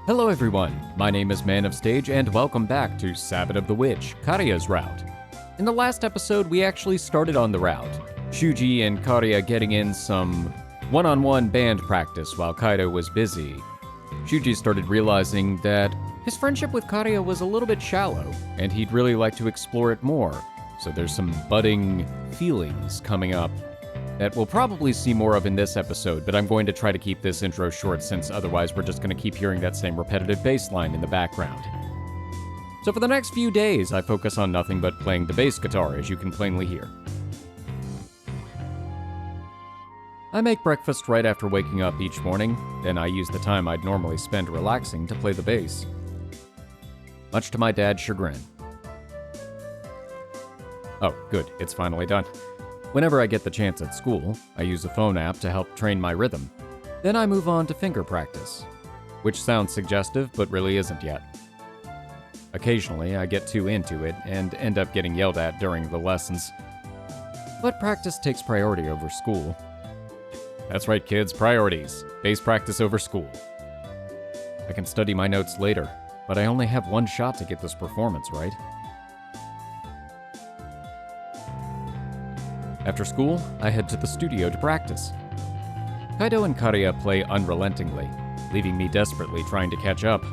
Hello everyone, my name is Man of Stage and welcome back to Sabbat of the Witch, Karya's route. In the last episode, we actually started on the route. Shuuji and Karya getting in some one-on-one band practice while Kaido was busy. Shuuji started realizing that his friendship with Karya was a little bit shallow, and he'd really like to explore it more. So there's some budding feelings coming up that we'll probably see more of in this episode, but I'm going to try to keep this intro short since otherwise we're just going to keep hearing that same repetitive bass line in the background. So for the next few days, I focus on nothing but playing the bass guitar, as you can plainly hear. I make breakfast right after waking up each morning, then I use the time I'd normally spend relaxing to play the bass. Much to my dad's chagrin. Oh, good, it's finally done. Whenever I get the chance at school, I use a phone app to help train my rhythm. Then I move on to finger practice, which sounds suggestive but really isn't yet. Occasionally, I get too into it and end up getting yelled at during the lessons. But practice takes priority over school. That's right, kids, priorities. Bass practice over school. I can study my notes later, but I only have one shot to get this performance right. After school, I head to the studio to practice. Kaido and Karya play unrelentingly, leaving me desperately trying to catch up.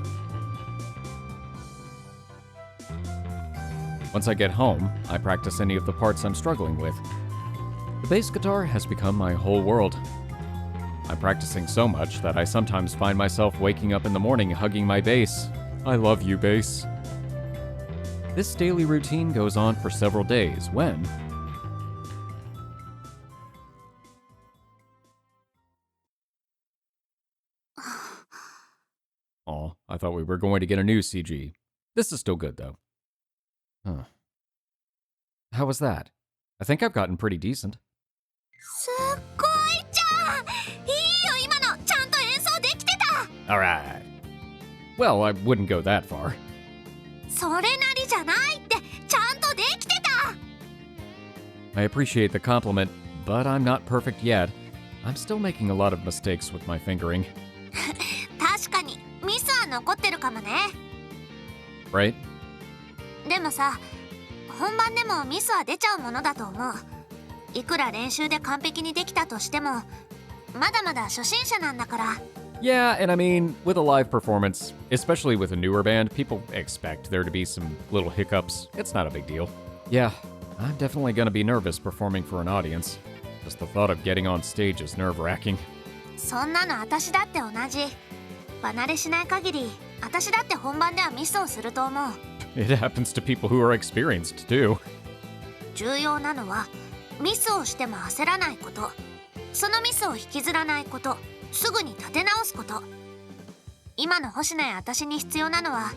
Once I get home, I practice any of the parts I'm struggling with. The bass guitar has become my whole world. I'm practicing so much that I sometimes find myself waking up in the morning hugging my bass. I love you, bass. This daily routine goes on for several days when... Aw, I thought we were going to get a new CG. This is still good, though. Huh. How was that? I think I've gotten pretty decent. Alright. Well, I wouldn't go that far. I appreciate the compliment, but I'm not perfect yet. I'm still making a lot of mistakes with my fingering. Right? でもさ、本番でもミスは出ちゃうものだと思う。いくら練習で完璧にできたとしても、まだまだ初心者なんだから。Yeah, and I mean, with a live performance, especially with a newer band, people expect there to be some little hiccups. It's not a big deal. Yeah, I'm definitely gonna be nervous performing for an audience. Just the thought of getting on stage is nerve-wracking. そんなの私だって同じ。離れしない限り、私だって本番ではミスをすると思う。It happens to people who are experienced, too. 重要なのは、ミスをしても焦らないこと。そのミスを引きずらないこと。すぐに立て直すこと。今の星名や私に必要なのは、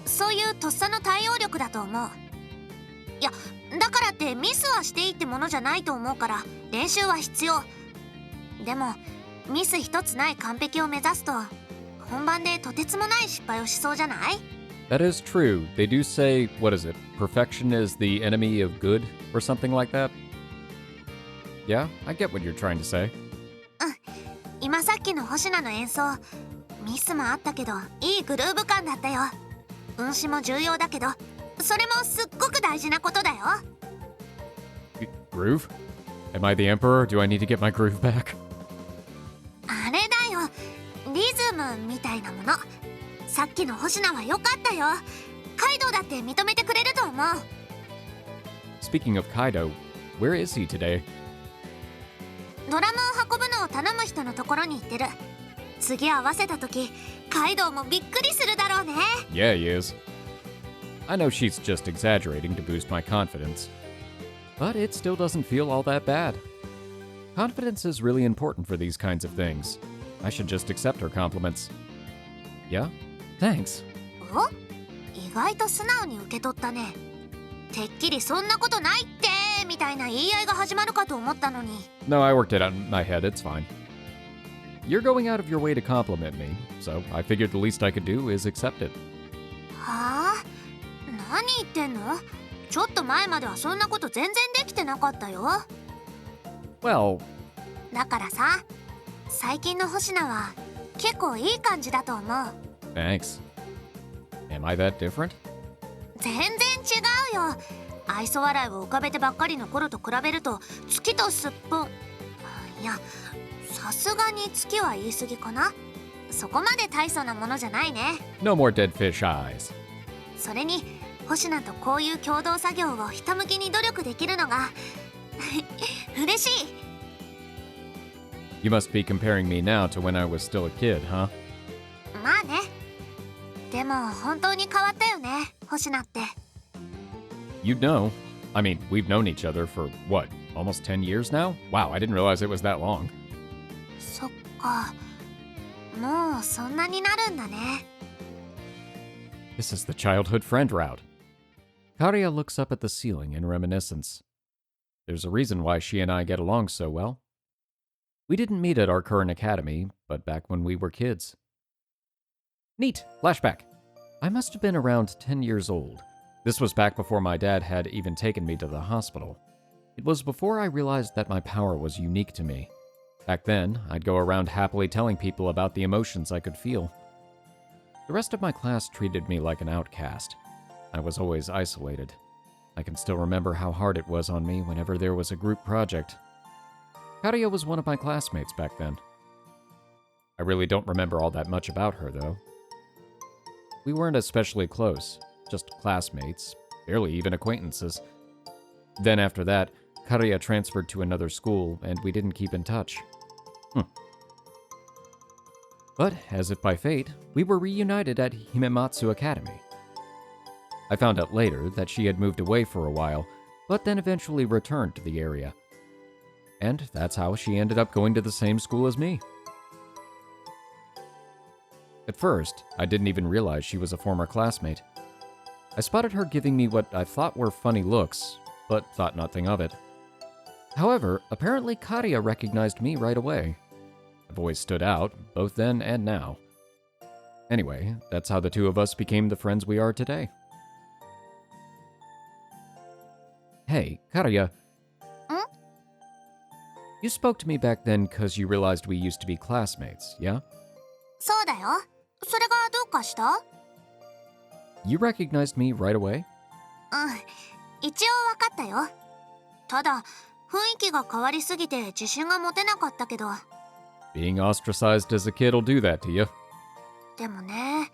そういうとっさの対応力だと思う。いや、だからってミスはしていいってものじゃないと思うから、練習は必要。でも、ミス一つない完璧を目指すと、本番でとてつもない失敗をしそうじゃない？ That is true. They do say, what is it? Perfection is the enemy of good, or something like that? Yeah, I get what you're trying to say. 今さっきの星名の演奏、ミスもあったけど、いいグルーヴ感だったよ。運指も重要だけど、それもすっごく大事なことだよ。Groove? Am I the emperor? Do I need to get my groove back? あれだよ、リズムみたいなもの。さっきの星名は良かったよ。カイドウだって認めてくれると思う。Speaking of Kaido, where is he today? ドラムを運ぶのを頼む人のところに行ってる。次合わせた時、カイドウもびっくりするだろうね。Yeah, he is. I know she's just exaggerating to boost my confidence, but it still doesn't feel all that bad. Confidence is really important for these kinds of things. I should just accept her compliments. Yeah? Thanks. お？意外と素直に受け取ったね。てっきりそんなことないってみたいな言い合いが始まるかと思ったのに。No, I worked it out in my head. It's fine. You're going out of your way to compliment me, so I figured the least I could do is accept it. はあ？何言ってんの？ちょっと前まではそんなこと全然できてなかったよ。Well... だからさ、最近の星名は結構いい感じだと思う。Thanks. Am I that different? 全然違うよ。愛想笑いを浮かべてばっかりの頃と比べると月とすっぽん、いや、さすがに月は言い過ぎかな。そこまで大層なものじゃないね。 No more dead fish eyes. それに星名とこういう共同作業をひたむきに努力できるのが嬉しい。 You must be comparing me now to when I was still a kid, huh? まあね。でも本当に変わったよね、星名って。 You'd know. I mean, we've known each other for, what, almost 10 years now? Wow, I didn't realize it was that long. そっか、もうそんなになるんだね。 This is the childhood friend route. Karia looks up at the ceiling in reminiscence. There's a reason why she and I get along so well. We didn't meet at our current academy, but back when we were kids. Neat! Flashback. I must have been around 10 years old. This was back before my dad had even taken me to the hospital. It was before I realized that my power was unique to me. Back then, I'd go around happily telling people about the emotions I could feel. The rest of my class treated me like an outcast. I was always isolated. I can still remember how hard it was on me whenever there was a group project. Karia was one of my classmates back then. I really don't remember all that much about her, though. We weren't especially close, just classmates, barely even acquaintances. Then after that, Karia transferred to another school, and we didn't keep in touch. But, as if by fate, we were reunited at Himematsu Academy. I found out later that she had moved away for a while, but then eventually returned to the area. And that's how she ended up going to the same school as me. At first, I didn't even realize she was a former classmate. I spotted her giving me what I thought were funny looks, but thought nothing of it. However, apparently Karia recognized me right away. I've always stood out, both then and now. Anyway, that's how the two of us became the friends we are today. Hey, Karia. You spoke to me back then because you realized we used to be classmates, yeah? そうだよ。それがどうかした？ You recognized me right away? 一応わかったよ。ただ、雰囲気が変わりすぎて自信が持てなかったけど。 Being ostracized as a kid will do that to you. でもね、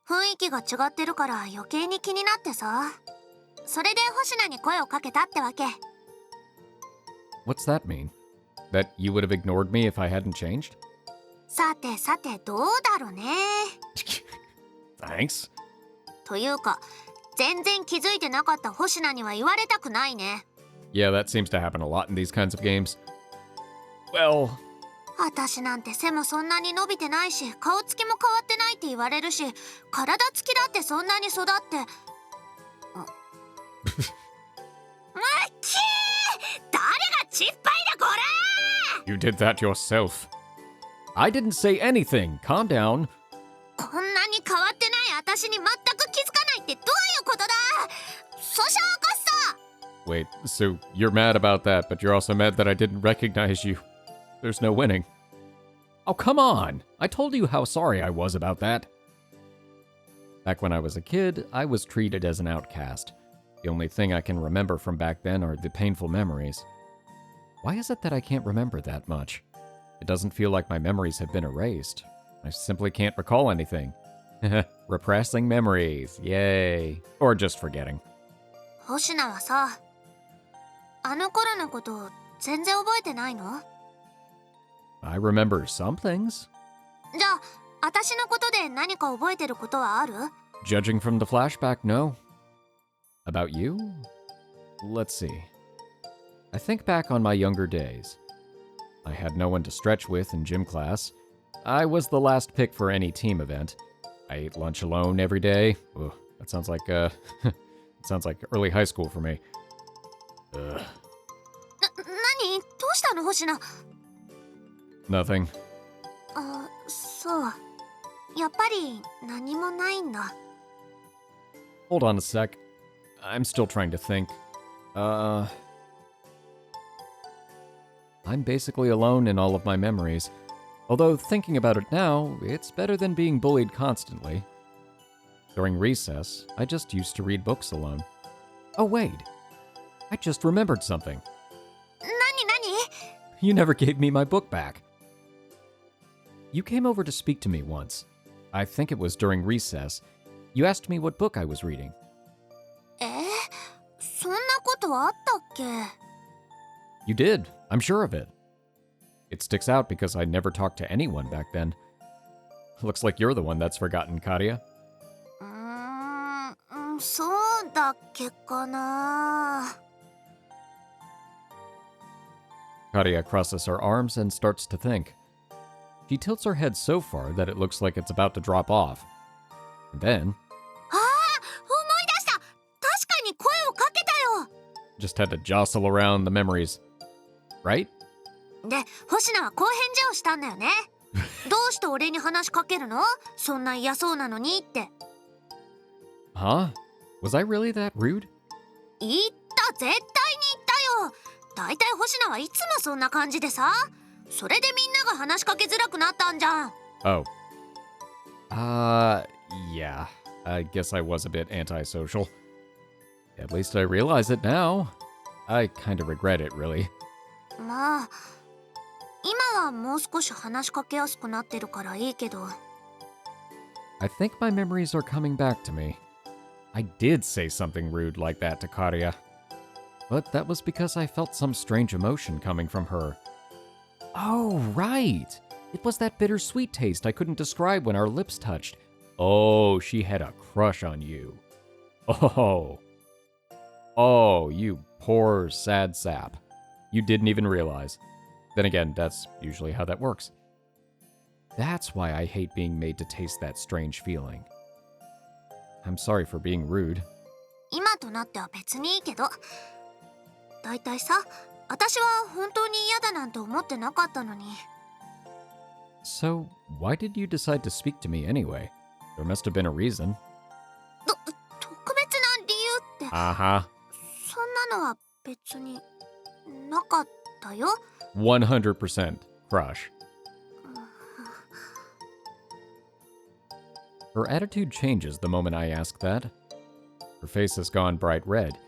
雰囲気が違ってるから余計に気になってさ。それで星名に声をかけたってわけ。 What's that mean? That you would have ignored me if I hadn't changed? さてさてどうだろうね。Thanks. というか、全然気づいてなかった星名には言われたくないね。 Yeah, that seems to happen a lot in these kinds of games. Well... 私なんて背もそんなに伸びてないし、顔つきも変わってないって言われるし、体つきだってそんなに育って。誰がチッパイだこら！ You did that yourself. I didn't say anything. Calm down. こんなに変わってない私に全く気づかないってどういうことだ！訴訟起こすぞ！ Wait, so you're mad about that, but you're also mad that I didn't recognize you. There's no winning. Oh, come on! I told you how sorry I was about that. Back when I was a kid, I was treated as an outcast. The only thing I can remember from back then are the painful memories. Why is it that I can't remember that much? It doesn't feel like my memories have been erased. I simply can't recall anything. Repressing memories, yay. Or just forgetting. 星名はさ、あの頃のこと全然覚えてないの？ I remember some things. じゃあ、私のことで何か覚えてることはある？ Judging from the flashback, no. About you? Let's see. I think back on my younger days. I had no one to stretch with in gym class. I was the last pick for any team event. I ate lunch alone every day. Ugh, that sounds like, it sounds like early high school for me. Ugh. 何？どうしたの星名？ Nothing. そう。やっぱり何もないんだ。 Hold on a sec. I'm still trying to think. I'm basically alone in all of my memories. Although, thinking about it now, it's better than being bullied constantly. During recess, I just used to read books alone. Oh wait, I just remembered something. 何？ You never gave me my book back. You came over to speak to me once. I think it was during recess. You asked me what book I was reading. そんなことあったっけ？ You did, I'm sure of it. It sticks out because I never talked to anyone back then. Looks like you're the one that's forgotten, Karia. そうだっけかな。 Karia crosses her arms and starts to think. She tilts her head so far that it looks like it's about to drop off. And then, 思い出した。確かに声をかけたよ。 just had to jostle around the memories. Right? で、星名はこう返事をしたんだよね。どうして俺に話しかけるの？そんな嫌そうなのにって。 Huh? Was I really that rude? 言った、絶対に言ったよ。だいたい星名はいつもそんな感じでさ。それでみんなが話しかけづらくなったんじゃん。 Oh. Yeah. I guess I was a bit antisocial. At least I realize it now. I kind of regret it, really. まあ、今はもう少し話しかけやすくなってるからいいけど。 I think my memories are coming back to me. I did say something rude like that to Karia. But that was because I felt some strange emotion coming from her. Oh, right! It was that bittersweet taste I couldn't describe when our lips touched. Oh, she had a crush on you. Oh, you poor, sad sap. You didn't even realize. Then again, that's usually how that works. That's why I hate being made to taste that strange feeling. I'm sorry for being rude. 今となっては別にいいけど。だいたいさ、私は本当に嫌だなんて思ってなかったのに。 So, why did you decide to speak to me anyway? There must have been a reason. 特別な理由って、 Uh-huh. そんなのは別になかったよ。 100% crush. Her attitude changes the moment I ask that. Her face has gone bright red.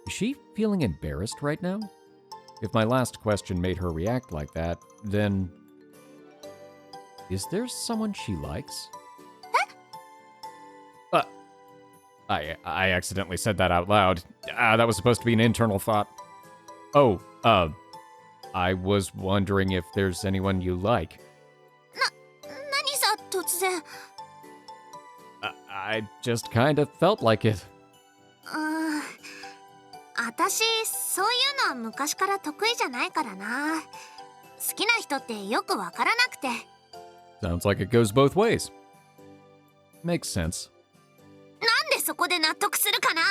Is she feeling embarrassed right now? If my last question made her react like that, then... Is there someone she likes? I accidentally said that out loud. That was supposed to be an internal thought. I was wondering if there's anyone you like. 何さ、突然。 I just kind of felt like it. 私、そういうのは昔から得意じゃないからな。好きな人ってよくわからなくて。 Sounds like it goes both ways. Makes sense. なんでそこで納得するかな。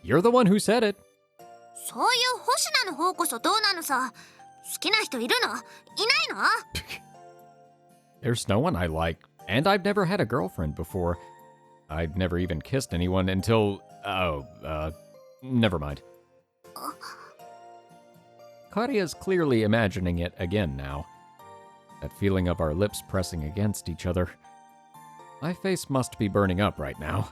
You're the one who said it. そういう星名の方こそどうなのさ。好きな人いるの？いないの？ There's no one I like, and I've never had a girlfriend before. I've never even kissed anyone until... never mind. Karia's clearly imagining it again now. That feeling of our lips pressing against each other. My face must be burning up right now.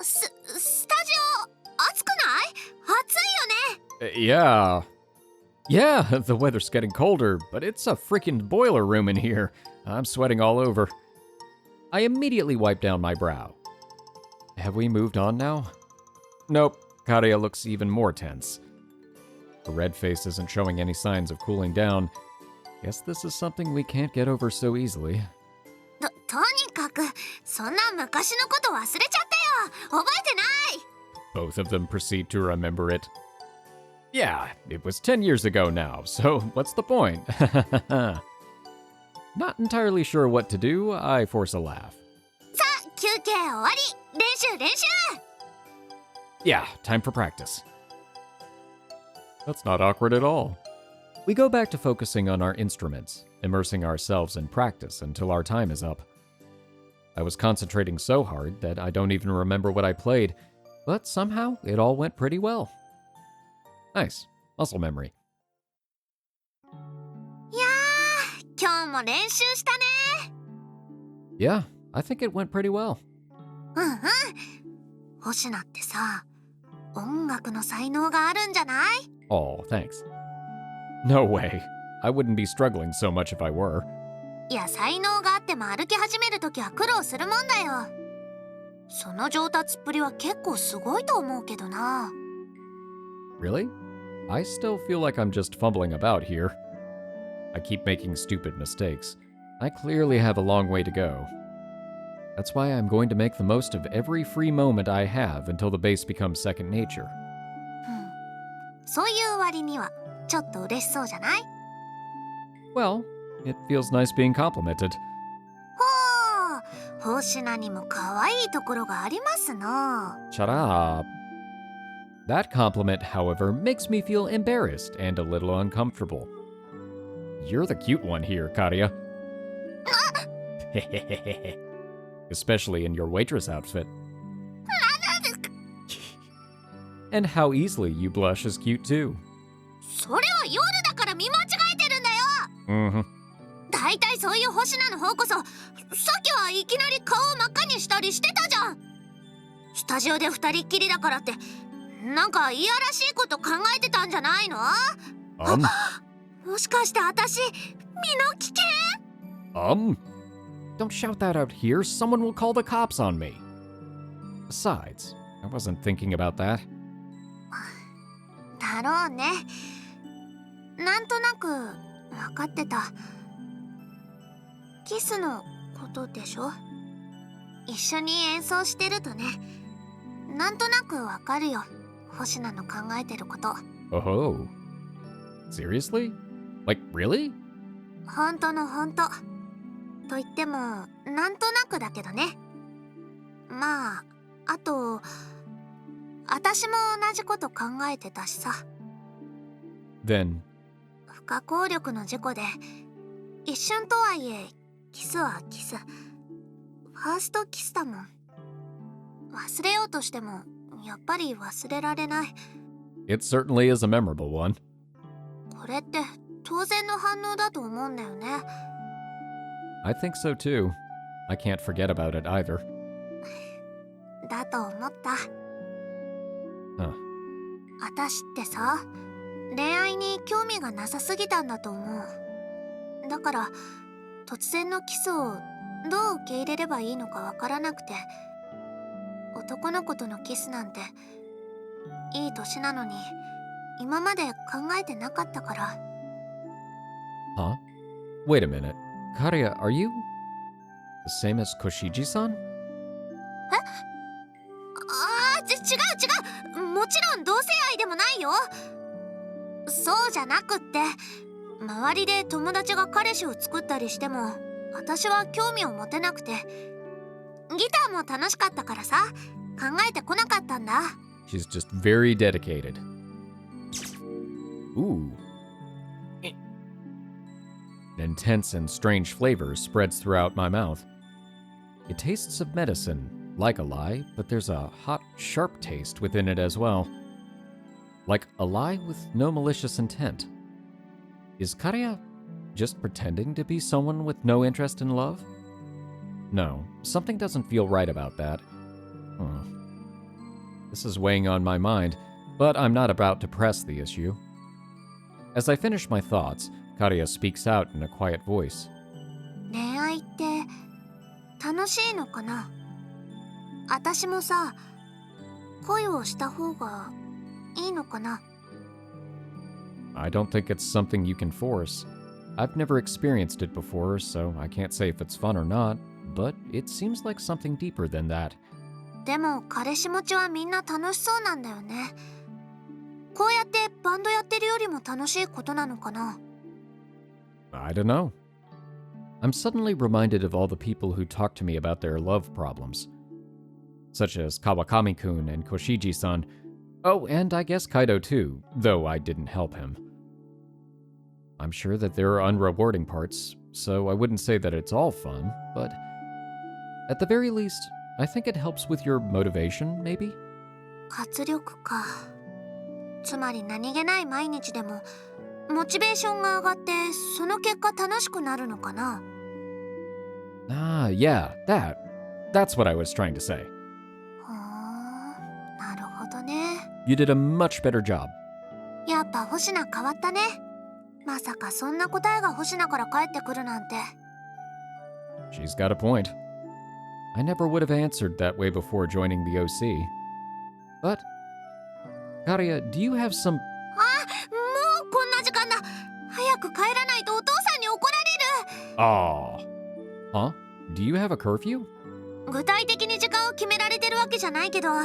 スタジオ、暑くない？暑いよね。 Yeah, the weather's getting colder, but it's a freaking boiler room in here. I'm sweating all over. I immediately wipe down my brow. Have we moved on now? Nope, Karia looks even more tense. Her red face isn't showing any signs of cooling down. Guess this is something we can't get over so easily. とにかく、そんな昔のこと忘れちゃったよ。覚えてない。 Both of them proceed to remember it. Yeah, it was 10 years ago now, so what's the point? Not entirely sure what to do, I force a laugh. さあ、休憩終わり。練習。 Yeah, time for practice. That's not awkward at all. We go back to focusing on our instruments, immersing ourselves in practice until our time is up. I was concentrating so hard that I don't even remember what I played, but somehow it all went pretty well. Nice. Muscle memory. 今日も練習したね。 Yeah, I think it went pretty well. うんうん。星名ってさ、音楽の才能があるんじゃない？ Oh, thanks. No way. I wouldn't be struggling so much if I were. いや、才能があっても歩き始めるときは苦労するもんだよ。その上達っぷりは結構すごいと思うけどな。 Really? I still feel like I'm just fumbling about here. I keep making stupid mistakes. I clearly have a long way to go. That's why I'm going to make the most of every free moment I have until the bass becomes second nature. そういう割にはちょっと嬉しそうじゃない？ Well, it feels nice being complimented. ほう、星名にも可愛いところがありますな。 Shut up. That compliment, however, makes me feel embarrassed and a little uncomfortable. You're the cute one here, Karia. Especially in your waitress outfit. And how easily you blush is cute too. それは夜だから見間違えてるんだよ。 Mm-hmm. だいたいそういう星名の方こそ、さっきはいきなり顔を真っ赤にしたりしてたじゃん。スタジオで二人っきりだからってなんかいやらしいこと考えてたんじゃないの？ もしかして私、身の危険？ Don't shout that out here. Someone will call the cops on me. Besides, I wasn't thinking about that. だろうね。なんとなく分かってた。キスのことでしょ？一緒に演奏してるとね、なんとなく分かるよ。星名の考えてること。 Oh. Seriously? Like, really? 本当の本当。と言っても、なんとなくだけどね。まあ、あと、私も同じこと考えてたしさ。 Then, 不可抗力の事故で、一瞬とはいえ、キスはキス。ファーストキスだもん。忘れようとしても、やっぱり忘れられない。 it certainly is a memorable one. これって当然の反応だと思うんだよね。 I think so too. I can't forget about it either. だと思った。 Huh. 私ってさ、恋愛に興味がなさすぎたんだと思う。だから突然のキスをどう受け入れればいいのかわからなくて、男の子とのキスなんていい年なのに今まで考えてなかったから。 Huh? Wait a minute. Karia, are you the same as Koshiji-san? 違う。もちろん同性愛でもないよ。そうじゃなくって、周りで友達が彼氏を作ったりしても私は興味を持てなくて、ギターも楽しかったからさ、考えてこなかったんだ。 She's just very dedicated. Ooh. An intense and strange flavor spreads throughout my mouth. It tastes of medicine, like a lie, but there's a hot, sharp taste within it as well. Like a lie with no malicious intent. Is Karia just pretending to be someone with no interest in love? No, something doesn't feel right about that. This is weighing on my mind, but I'm not about to press the issue. As I finish my thoughts, Karia speaks out in a quiet voice. 恋愛って楽しいのかな？私もさ、恋をした方がいいのかな？ I don't think it's something you can force. I've never experienced it before, so I can't say if it's fun or not, but it seems like something deeper than that. でも彼氏持ちはみんな楽しそうなんだよね。こうやってバンドやってるよりも楽しいことなのかな？ I don't know. I'm suddenly reminded of all the people who talk to me about their love problems, such as Kawakami-kun and Koshiji-san. Oh, and I guess Kaido too, though I didn't help him. I'm sure that there are unrewarding parts, so I wouldn't say that it's all fun, but at the very least, I think it helps with your motivation, maybe? 活力か。つまり何気ない毎日でもモチベーションが上がってその結果楽しくなるのかな。 Ah, yeah, that's what I was trying to say. はあ、なるほどね。 You did a much better job. やっぱ星名変わったね。まさかそんな答えが星名から返ってくるなんて。 She's got a point. I never would have answered that way before joining the OC. But, Karia, do you have some... もうこんな時間だ。早く帰らないとお父さんに怒られる。 Huh? Do you have a curfew? 具体的に時間を決められてるわけじゃないけど、あん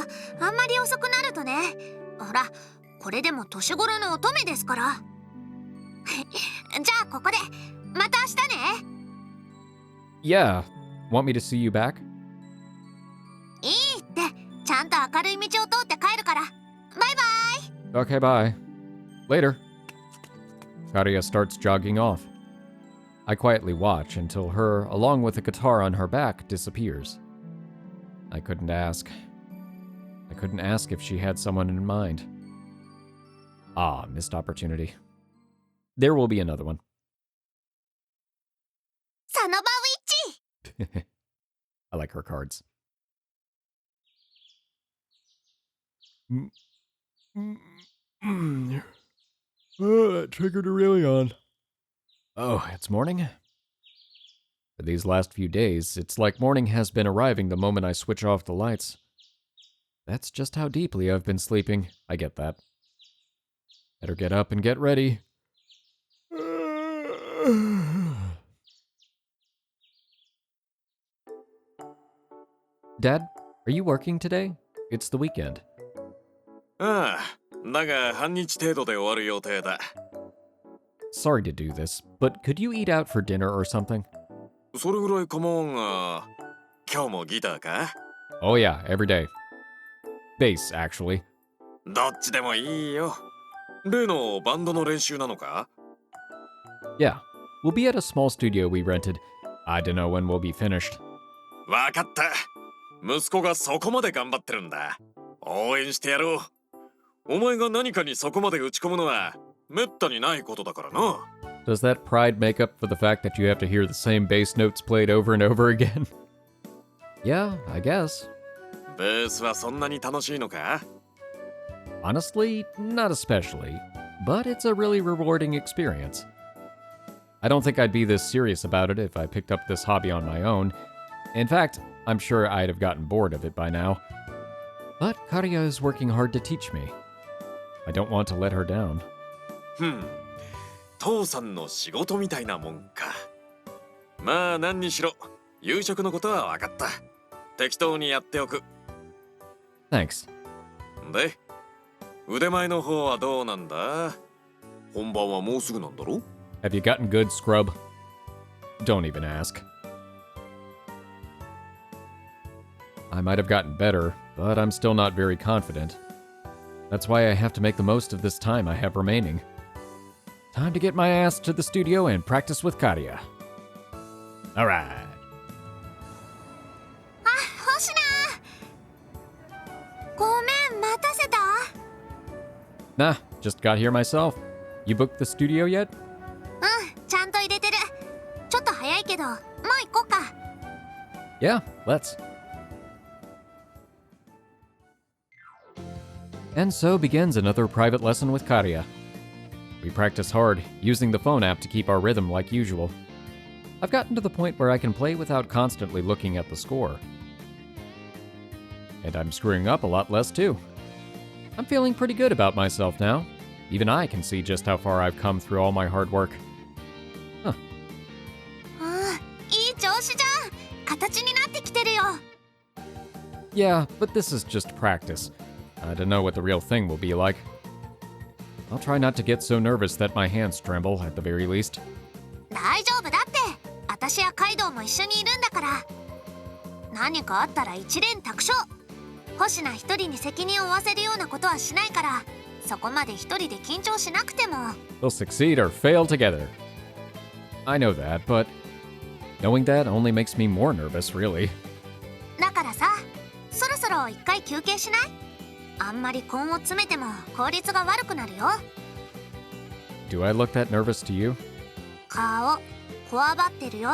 まり遅くなるとね。ほら、これでも年頃の乙女ですから。じゃあここでまた明日ね。 Yeah. Want me to see you back? いいって、ちゃんと明るい道を通って帰るから。バイバイ。 Okay, bye. Later. Karia starts jogging off. I quietly watch until her, along with a guitar on her back, disappears. I couldn't ask. I couldn't ask if she had someone in mind. Ah, missed opportunity. There will be another one. サノバウィッチ。 I like her cards. That triggered Aurelion. Oh, it's morning? For these last few days, it's like morning has been arriving the moment I switch off the lights. That's just how deeply I've been sleeping. I get that. Better get up and get ready. Dad, are you working today? It's the weekend. ああ、だが半日程度で終わる予定だ。 Sorry to do this, but could you eat out for dinner or something? それぐらい構わんが、今日もギターか？ Oh yeah, every day. Bass, actually. どっちでもいいよ。例のバンドの練習なのか？ Yeah, we'll be at a small studio we rented. I don't know when we'll be finished. わかった。息子がそこまで頑張ってるんだ。応援してやろう。お前が何かにそこまで打ち込むのはめったにないことだからな。 Does that pride make up for the fact that you have to hear the same bass notes played over and over again? Yeah, I guess. ベースはそんなに楽しいのか？ Honestly, not especially, but it's a really rewarding experience. I don't think I'd be this serious about it if I picked up this hobby on my own. In fact, I'm sure I'd have gotten bored of it by now. But Karia is working hard to teach me. I don't want to let her down. 父さんの仕事みたいなもんか。まあ何にしろ夕食のことは分かった。適当にやっておく。 Thanks. で、腕前の方はどうなんだ？本番はもうすぐなんだろ？ Have you gotten good, scrub? Don't even ask. I might have gotten better, but I'm still not very confident. That's why I have to make the most of this time I have remaining. Time to get my ass to the studio and practice with Karia. All right. あ、星名。ごめん、待たせた？ Nah, just got here myself. You booked the studio yet? うん、ちゃんと入れてる。ちょっと早いけど、もう行こうか。 Yeah, let's. And so begins another private lesson with Karia. We practice hard, using the phone app to keep our rhythm like usual. I've gotten to the point where I can play without constantly looking at the score. And I'm screwing up a lot less too. I'm feeling pretty good about myself now. Even I can see just how far I've come through all my hard work. Huh. いい調子じゃん。形になってきてるよ。 Yeah, but this is just practice. I don't know what the real thing will be like. I'll try not to get so nervous that my hands tremble, at the very least. 大丈夫だって。私やカイドウも一緒にいるんだから。何かあったら一蓮托生。星名一人に責任を負わせるようなことはしないから、そこまで一人で緊張しなくても。 They'll succeed or fail together. I know that, but knowing that only makes me more nervous, really. だからさ、そろそろ一回休憩しない？あんまり根を詰めても効率が悪くなるよ。Do I look that nervous to you? 顔こわばってるよ。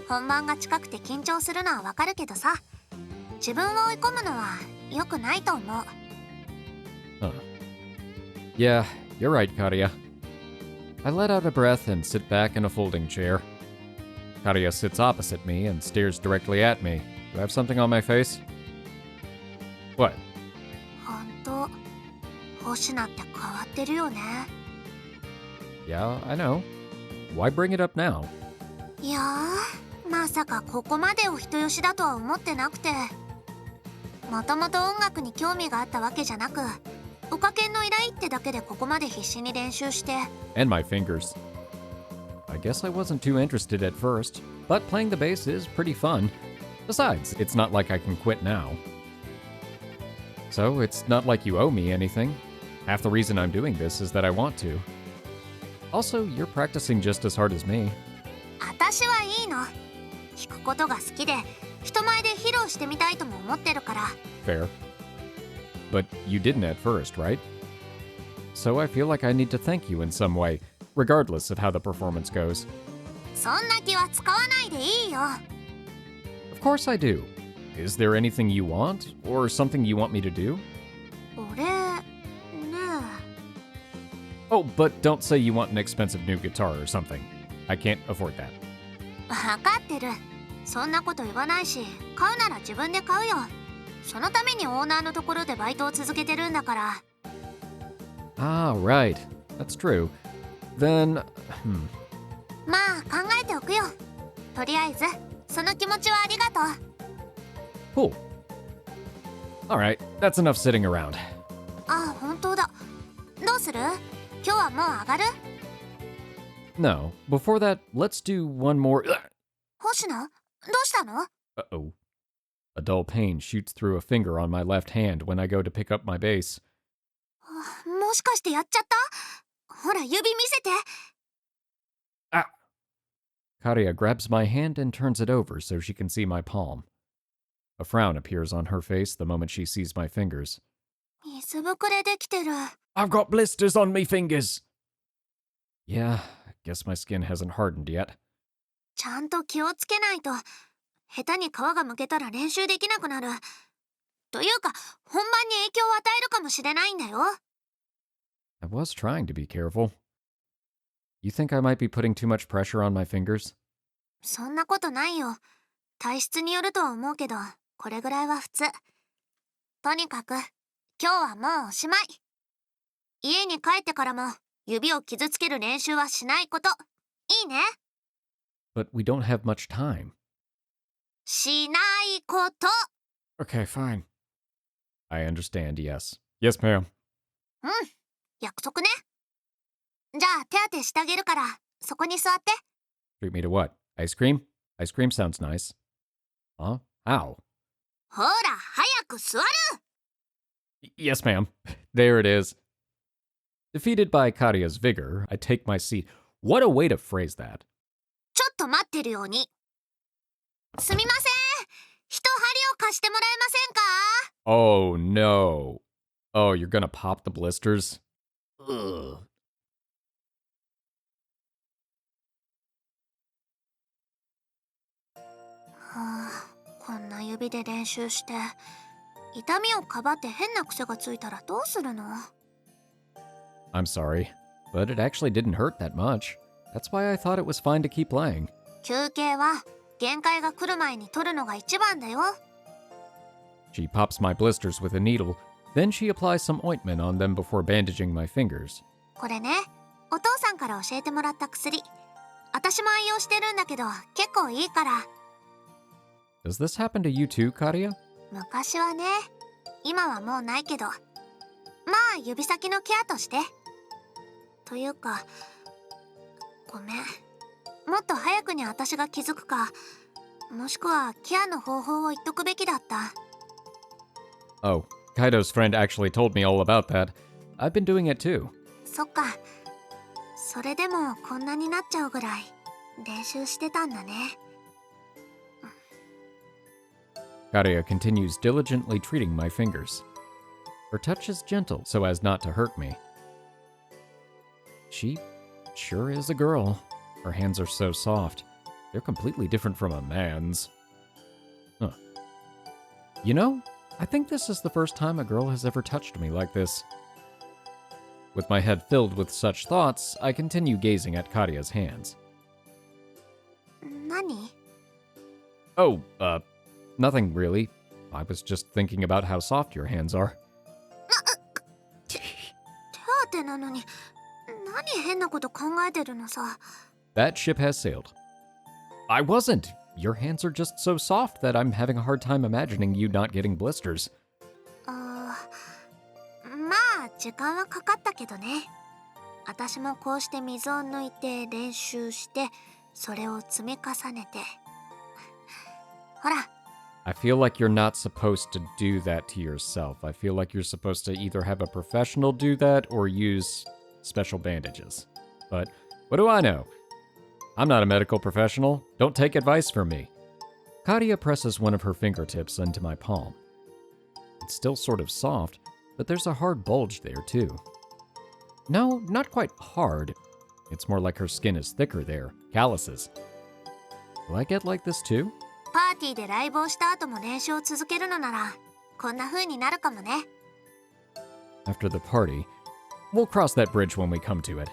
本番が近くて緊張するのはわかるけどさ、自分を追い込むのは良くないと思う。 Huh. Yeah, you're right, Karya. I let out a breath and sit back in a folding chair. Karya sits opposite me and stares directly at me. Do I have something on my face? What? ほんと星名って変わってるよね。 Yeah, I know. Why bring it up now? いやー、まさかここまでお人よしだとは思ってなくて、もともと音楽に興味があったわけじゃなく、おかけんの依頼ってだけでここまで必死に練習して。 And my fingers. I guess I wasn't too interested at first, but playing the bass is pretty fun. Besides, it's not like I can quit now. So, it's not like you owe me anything. Half the reason I'm doing this is that I want to. Also, you're practicing just as hard as me. 私はいいの。弾くことが好きで、人前で披露してみたいとも思ってるから。 Fair. But you didn't at first, right? So I feel like I need to thank you in some way, regardless of how the performance goes. そんな気は使わないでいいよ。 Of course I do. Is there anything you want, or something you want me to do? 俺ね Oh, but don't say you want an expensive new guitar or something. I can't afford that. え、分かってる。そんなこと言わないし、買うなら自分で買うよ。そのためにオーナーのところでバイトを続けてるんだから。 Ah, right. That's true. Then, まあ考えておくよ。とりあえずその気持ちはありがとう。 cool. Alright, that's enough sitting around. あ、本当だ。どうする？今日はもう上がる？ No, before that, let's do one more. 星野、どうしたの？ Uh-oh. A dull pain shoots through a finger on my left hand when I go to pick up my bass. もしかしてやっちゃった？ほら指見せて。 Ah! Karya grabs my hand and turns it over so she can see my palm. A frown appears on her face the moment she sees my fingers. 水ぶくれできてる。 I've got blisters on me fingers! Yeah, I guess my skin hasn't hardened yet. ちゃんと気をつけないと。下手に皮がむけたら練習できなくなる。というか、本番に影響を与えるかもしれないんだよ。 I was trying to be careful. You think I might be putting too much pressure on my fingers? そんなことないよ。体質によるとは思うけど、これぐらいは普通。とにかく、今日はもうおしまい。家に帰ってからも指を傷つける練習はしないこと。いいね。 But we don't have much time. しないこと。 Okay, fine. I understand, yes. Yes, ma'am. うん、約束ね。じゃあ手当てしてあげるから、そこに座って。 Treat me to what? Ice cream? Ice cream sounds nice. Huh? Ow. ほら、早く座る。 Yes, ma'am. There it is. Defeated by Karya's vigor, I take my seat. What a way to phrase that. ちょっと待ってるように。すみません。針を貸してもらえませんか？ Oh, no. Oh, you're gonna pop the blisters? Ugh. はあ、こんな指で練習して痛みをかばって変な癖がついたらどうするの？ I'm sorry, but it actually didn't hurt that much. That's why I thought it was fine to keep playing. 休憩は限界が来る前に取るのが一番だよ。 She pops my blisters with a needle, then she applies some ointment on them before bandaging my fingers. これね、お父さんから教えてもらった薬。私も愛用してるんだけど結構いいから。 Does this happen to you too, Karya? 昔はね、今はもうないけど、まあ指先のケアとして。というか、ごめん。もっと早くに私が気づくか、もしくはケアの方法を言っとくべきだった。 Oh, Kaido's friend actually told me all about that. I've been doing it too. そっか。それでもこんなになっちゃうぐらい練習してたんだね。 Karya continues diligently treating my fingers. Her touch is gentle so as not to hurt me. She sure is a girl. Her hands are so soft. They're completely different from a man's. Huh. You know, I think this is the first time a girl has ever touched me like this. With my head filled with such thoughts, I continue gazing at Karia's hands. 何？ Oh, nothing really. I was just thinking about how soft your hands are. 手当てなのに何変なこと考えてるのさ。 That ship has sailed. I wasn't. Your hands are just so soft that I'm having a hard time imagining you not getting blisters. まあ時間はかかったけどね。私もこうして水を抜いて練習してそれを積み重ねて。ほら。 I feel like you're not supposed to do that to yourself. I feel like you're supposed to either have a professional do that or use special bandages. But what do I know? I'm not a medical professional. Don't take advice from me. Karia presses one of her fingertips into my palm. It's still sort of soft, but there's a hard bulge there too. No, not quite hard. It's more like her skin is thicker there, calluses. Will I get like this too? パーティーでライブをした後も練習を続けるのならこんな風になるかもね。 After the party, we'll cross that bridge when we come to it.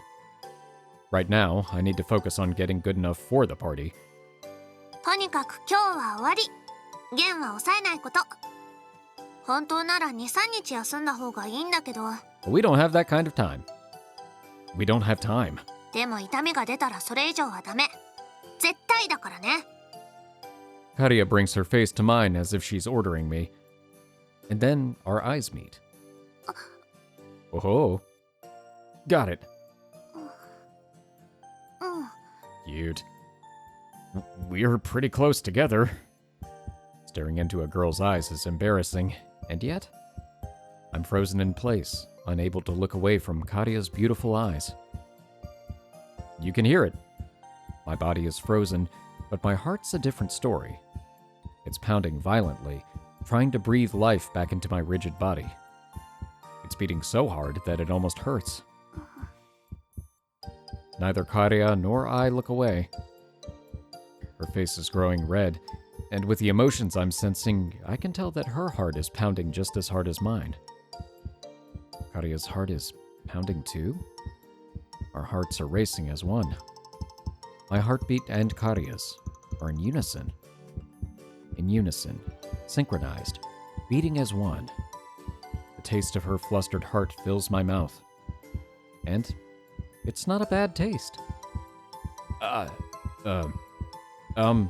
Right now, I need to focus on getting good enough for the party. とにかく今日は終わり。弦は抑えないこと。本当なら2、3日休んだ方がいいんだけど。 But we don't have that kind of time. We don't have time. でも痛みが出たらそれ以上はダメ。絶対だからね。 Karia brings her face to mine as if she's ordering me. And then our eyes meet. Oh, got it. うん。 Cute. We're pretty close together. Staring into a girl's eyes is embarrassing, and yet, I'm frozen in place, unable to look away from Karia's beautiful eyes. You can hear it. My body is frozen, but my heart's a different story. It's pounding violently, trying to breathe life back into my rigid body. It's beating so hard that it almost hurts. Neither Karia nor I look away. Her face is growing red, and with the emotions I'm sensing, I can tell that her heart is pounding just as hard as mine. Karia's heart is pounding too? Our hearts are racing as one. My heartbeat and Karia's are in unison. In unison, synchronized, beating as one. The taste of her flustered heart fills my mouth. And it's not a bad taste. 弦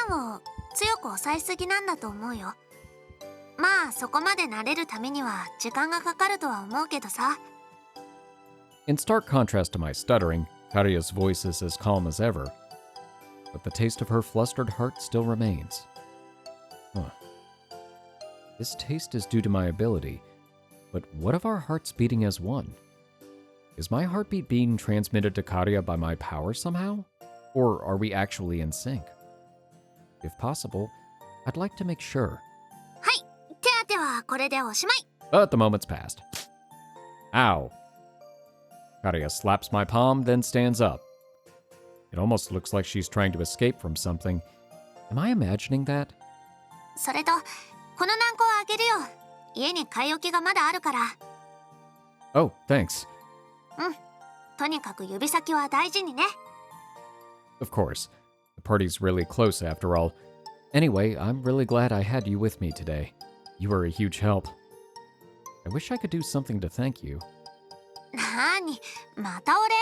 を強く抑えすぎなんだと思うよ。まあそこまで慣れるためには時間がかかるとは思うけどさ。 In stark contrast to my stuttering, Karia's voice is as calm as ever. But the taste of her flustered heart still remains. Huh. This taste is due to my ability, but what of our hearts beating as one? Is my heartbeat being transmitted to Karia by my power somehow? Or are we actually in sync? If possible, I'd like to make sure. はい、手当てはこれでおしまい。 But the moment's passed. Ow. Karia slaps my palm, then stands up. It almost looks like she's trying to escape from something. Am I imagining that? それとこの軟膏をあげるよ。家に買い置きがまだあるから。 Oh, thanks. とにかく指先は大事にね。 Of course. The party's really close after all. Anyway, I'm really glad I had you with me today. You were a huge help. I wish I could do something to thank you. なーに、またお礼？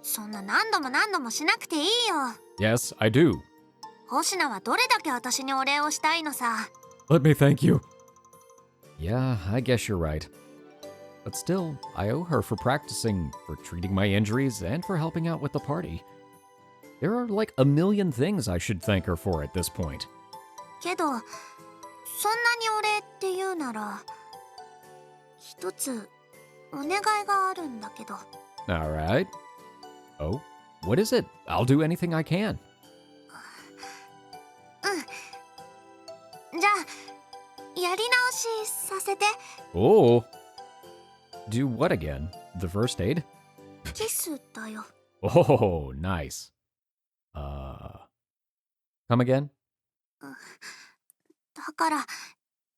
そんな何度も何度もしなくていいよ。 Yes, I do. 星名はどれだけ私にお礼をしたいのさ。 Let me thank you. Yeah, I guess you're right. But still, I owe her for practicing, for treating my injuries, and for helping out with the party. There are like a million things I should thank her for at this point. けど、そんなにお礼って言うなら、一つお願いがあるんだけど。 Alright. Oh, what is it? I'll do anything I can. じゃあ、やり直しさせて。 Oh. Do what again? The first aid? キススだよ。 Oh, nice. Come again? だから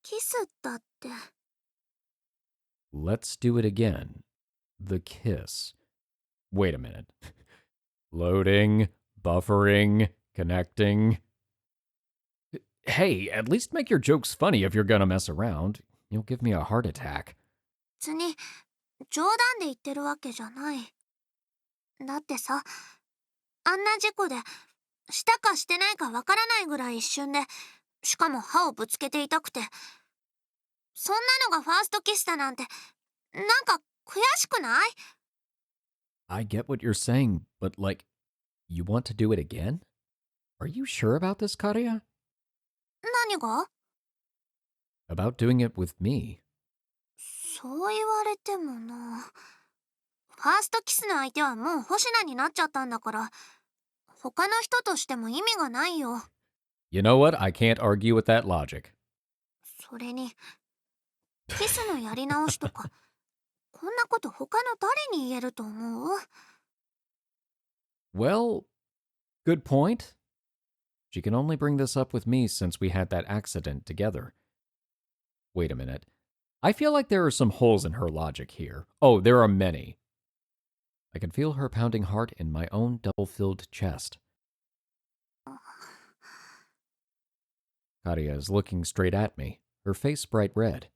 キスだって。 Let's do it again. The kiss. Wait a minute. Loading, buffering, connecting. Hey, at least make your jokes funny if you're gonna mess around. You'll give me a heart attack. 別に冗談で言ってるわけじゃない。だってさ、あんな事故でしたかしてないかわからないぐらい一瞬で、しかも歯をぶつけて痛くて、そんなのがファーストキスだなんて、なんか悔しくない？ I get what you're saying, but you want to do it again? Are you sure about this, Karia? 何が？ About doing it with me. そう言われてもな。ファーストキスの相手はもう星名になっちゃったんだから、他の人としても意味がないよ。 You know what? I can't argue with that logic. それに、キスのやり直しとか、こんなこと他の誰に言えると思う？ Well, good point. She can only bring this up with me since we had that accident together. Wait a minute. I feel like there are some holes in her logic here. Oh, there are many. I can feel her pounding heart in my own double-filled chest. Karia is looking straight at me, her face bright red.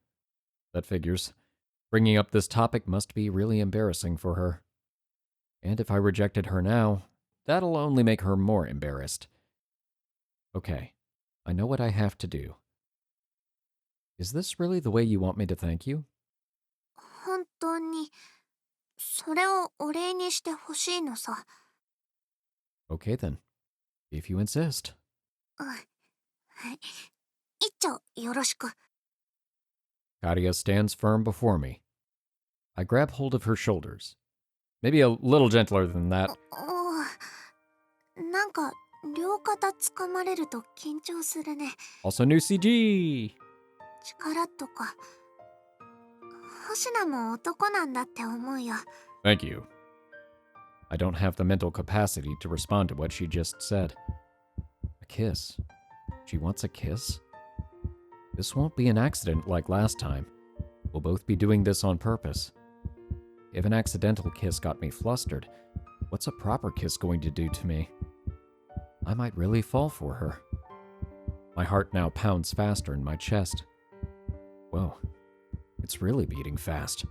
That figures. Bringing up this topic must be really embarrassing for her. And if I rejected her now, that'll only make her more embarrassed. Okay, I know what I have to do. Is this really the way you want me to thank you? 本当に、それをお礼にしてほしいのさ。 Okay then, if you insist. はい。一丁よろしく。 Karia stands firm before me. I grab hold of her shoulders. Maybe a little gentler than that. なんか、両肩掴まれると緊張するね。 Also new CG! 力とか。星名も男なんだって思うよ。 Thank you. I don't have the mental capacity to respond to what she just said. A kiss. She wants a kiss? This won't be an accident like last time. We'll both be doing this on purpose. If an accidental kiss got me flustered, what's a proper kiss going to do to me? I might really fall for her. My heart now pounds faster in my chest. Whoa, it's really beating fast.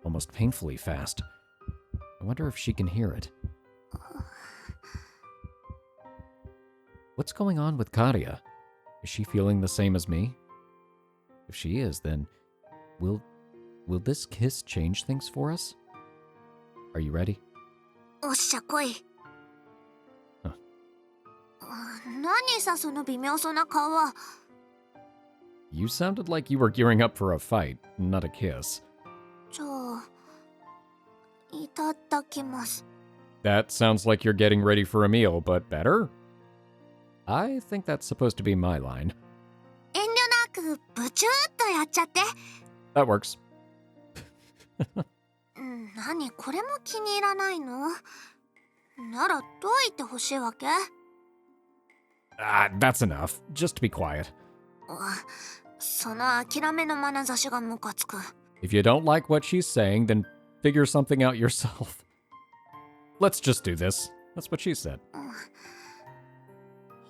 Almost painfully fast. I wonder if she can hear it. What's going on with Karia? Is she feeling the same as me? If she is, then will this kiss change things for us? Are you ready? おっしゃ来い。何さその微妙そうな顔は。 You sounded like you were gearing up for a fight, not a kiss. じゃあ、いただきます。 That sounds like you're getting ready for a meal, but better? I think that's supposed to be my line. 遠慮なくブチューっとやっちゃって。 That works. 何これも気に入らないの？ならどう言ってほしいわけ？ That's enough. Just be quiet. その諦めの眼差しがムカつく。 If you don't like what she's saying, then figure something out yourself. Let's just do this. That's what she said.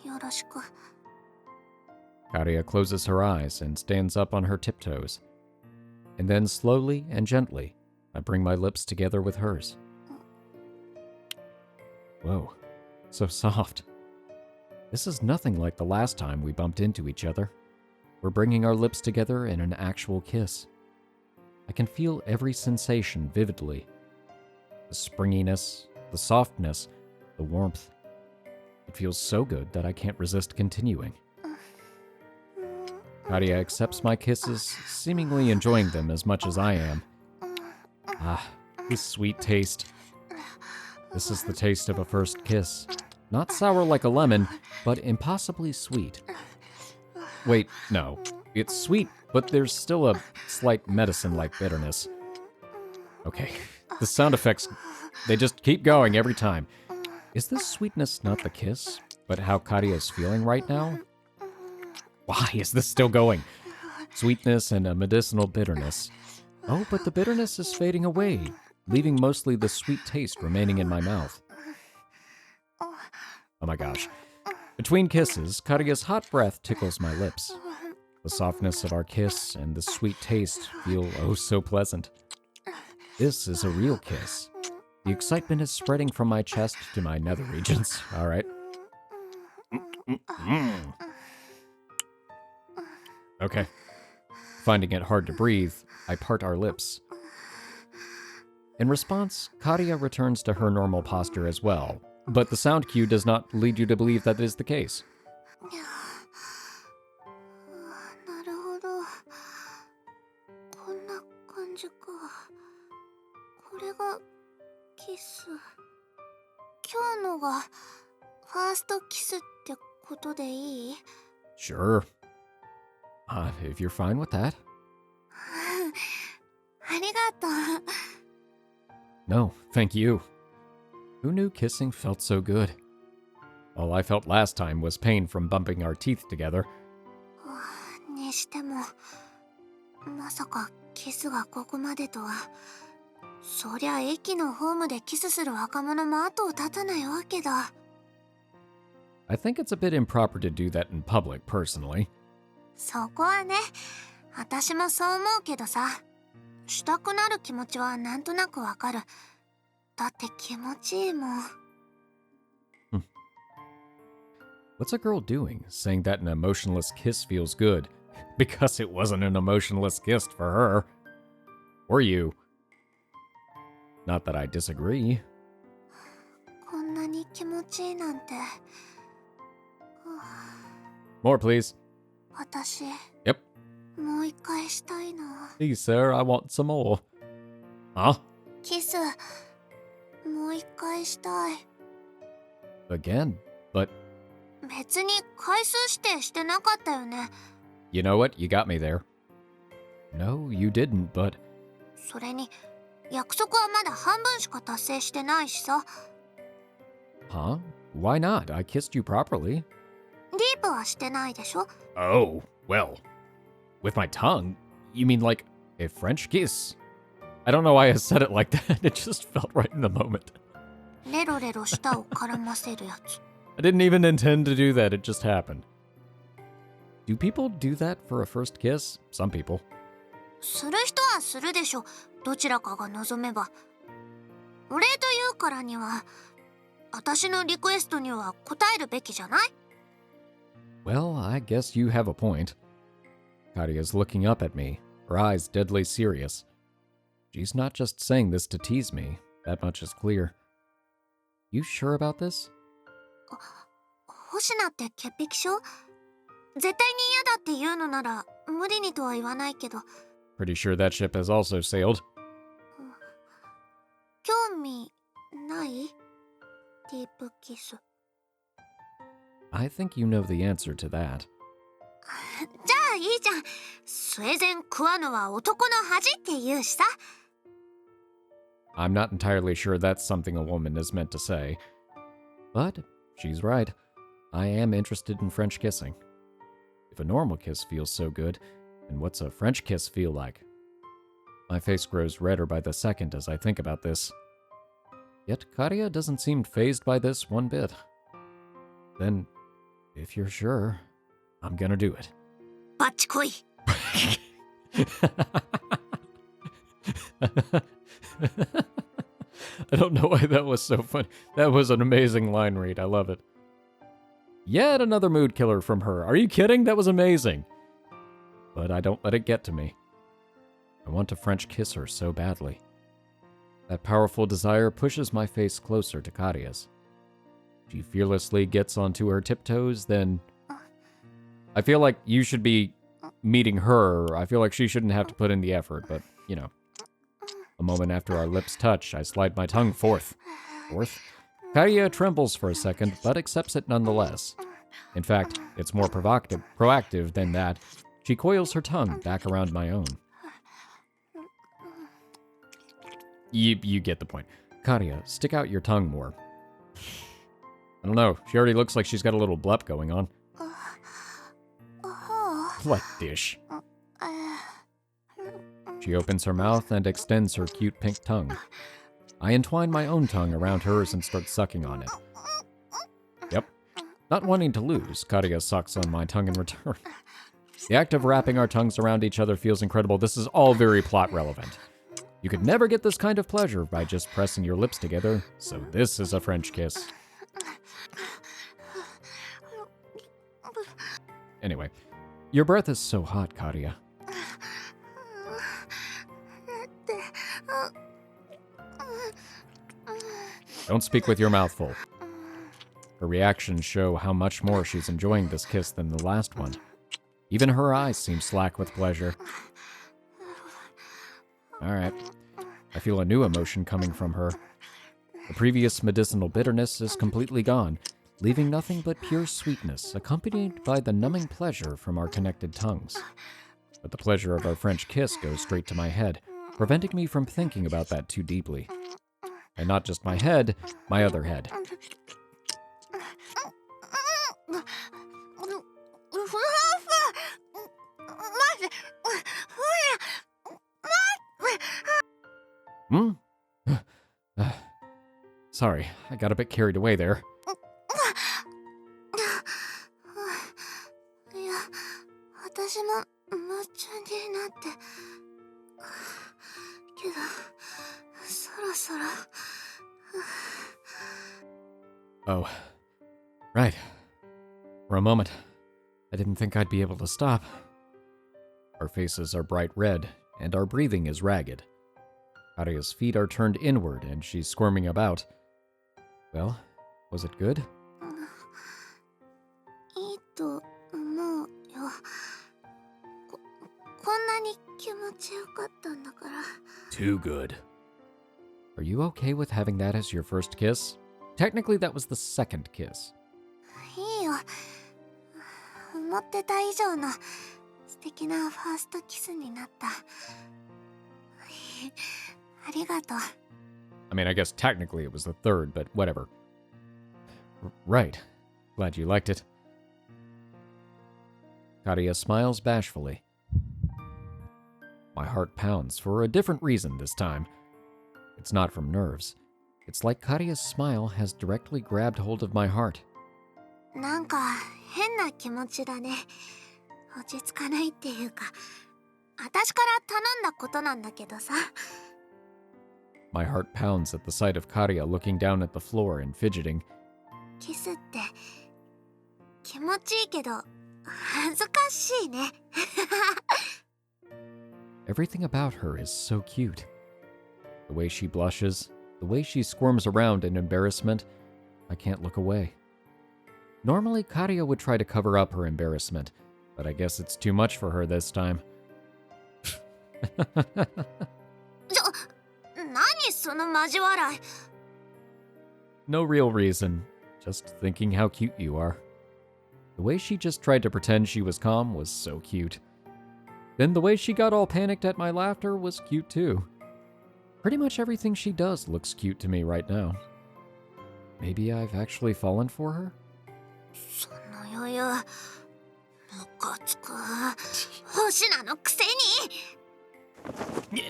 よろしく。 Karia closes her eyes and stands up on her tiptoes. And then slowly and gently, I bring my lips together with hers. Whoa, so soft. This is nothing like the last time we bumped into each other. We're bringing our lips together in an actual kiss. I can feel every sensation vividly. The springiness, the softness, the warmth. It feels so good that I can't resist continuing. Karia accepts my kisses, seemingly enjoying them as much as I am. Ah, this sweet taste. This is the taste of a first kiss. Not sour like a lemon, but impossibly sweet. Wait, no. It's sweet, but there's still a slight medicine-like bitterness. Okay, the sound effects They just keep going every time. Is this sweetness not the kiss, but how Karia's feeling right now? Why is this still going? Sweetness and a medicinal bitterness. Oh, but the bitterness is fading away, leaving mostly the sweet taste remaining in my mouth. Oh my gosh. Between kisses, Karia's hot breath tickles my lips. The softness of our kiss and the sweet taste feel oh so pleasant. This is a real kiss. The excitement is spreading from my chest to my nether regions. All right. Okay. Finding it hard to breathe, I part our lips. In response, Karia returns to her normal posture as well, but the sound cue does not lead you to believe that is the case. なるほど。こんな感じか。これがキス。今日のがファーストキスってことでいい？ Sure. If you're fine with that. ありがとう。 No, thank you. Who knew kissing felt so good? All I felt last time was pain from bumping our teeth together. にしても、まさかキスがここまでとは。そりゃ駅のホームでキスする若者も後を絶たないわけだ。I think it's a bit improper to do that in public, personally. そこはね、私もそう思うけどさ。したくなる気持ちはなんとなくわかる。だって気持ちいいもん。What's a girl doing, saying that an emotionless kiss feels good? Because it wasn't an emotionless kiss for her. Or you. Not that I disagree. こんなに気持ちいいなんて。More, please. 私、 Yep. もう一回したいな。 Please, sir, I want some more. Huh? キス、もう一回したい。 Again? But, 別に回数指定してなかったよね。 you know what? You got me there. No, you didn't, but... それに、約束はまだ半分しか達成してないしさ。 Huh? Why not? I kissed you properly. ディープはしてないでしょ？ Oh, well. With my tongue? You mean like a French kiss? I don't know why I said it like that. It just felt right in the moment. レロレロ舌を絡ませるやつ。 I didn't even intend to do that. It just happened. Do people do that for a first kiss? Some people. する人はするでしょ。どちらかが望めば。お礼というからには、私のリクエストには応えるべきじゃない？ Well, I guess you have a point. Karia's looking up at me, her eyes deadly serious. She's not just saying this to tease me. That much is clear. You sure about this? 星名って潔癖症？絶対に嫌だって言うのなら無理にとは言わないけど。 Pretty sure that ship has also sailed. 興味ない？ディープキス。 I think you know the answer to that. じゃあいいじゃん。スウェーデン食わぬは男の恥って言うしさ。 I'm not entirely sure that's something a woman is meant to say. But she's right. I am interested in French kissing. If a normal kiss feels so good, then what's a French kiss feel like? My face grows redder by the second as I think about this. Yet Karia doesn't seem fazed by this one bit. Then, if you're sure, I'm gonna do it. バッチ来い。 I don't know why that was so funny. That was an amazing line read. I love it. Yet another mood killer from her. Are you kidding? That was amazing. But I don't let it get to me. I want to French kiss her so badly. That powerful desire pushes my face closer to Karia's. She fearlessly gets onto her tiptoes, then... I feel like you should be meeting her. I feel like she shouldn't have to put in the effort, but, you know. A moment after our lips touch, I slide my tongue forth. Forth? Karia trembles for a second, but accepts it nonetheless. In fact, it's more proactive than that. She coils her tongue back around my own. You get the point. Karia, stick out your tongue more. I don't know, she already looks like she's got a little blup going on. What dish? She opens her mouth and extends her cute pink tongue. I entwine my own tongue around hers and start sucking on it. Yep. Not wanting to lose, Karia sucks on my tongue in return. The act of wrapping our tongues around each other feels incredible. This is all very plot relevant. You could never get this kind of pleasure by just pressing your lips together, so this is a French kiss. Anyway, your breath is so hot, Karia. Don't speak with your mouth full. Her reactions show how much more she's enjoying this kiss than the last one. Even her eyes seem slack with pleasure. Alright. I feel a new emotion coming from her. The previous medicinal bitterness is completely gone, leaving nothing but pure sweetness, accompanied by the numbing pleasure from our connected tongues. But the pleasure of our French kiss goes straight to my head, preventing me from thinking about that too deeply. And not just my head, my other head. Sorry, I got a bit carried away there. いや、私も夢中になって。けど、そろそろ。Oh, right. For a moment, I didn't think I'd be able to stop. Our faces are bright red, and our breathing is ragged. Karia's feet are turned inward, and she's squirming about. Well, was it good? いいと思うよ。こんなに気持ちよかったんだから。Too good. Are you okay with having that as your first kiss? Technically, that was the second kiss. いいよ。思ってた以上の素敵なファーストキスになった。ありがとう。I mean, I guess technically it was the third, but whatever. Right. Glad you liked it. Karia smiles bashfully. My heart pounds for a different reason this time. It's not from nerves. It's like Karia's smile has directly grabbed hold of my heart. なんか変な気持ちだね。落ち着かないっていうか、私から頼んだことなんだけどさ。My heart pounds at the sight of Karia looking down at the floor and fidgeting. キスって気持ちいいけど恥ずかしいね。Everything about her is so cute. The way she blushes, the way she squirms around in embarrassment, I can't look away. Normally, Karia would try to cover up her embarrassment, but I guess it's too much for her this time. 何その交わらい。 No real reason, just thinking how cute you are. The way she just tried to pretend she was calm was so cute. Then the way she got all panicked at my laughter was cute too. Pretty much everything she does looks cute to me right now. Maybe I've actually fallen for her? その余裕、ムカつく。星なのくせに。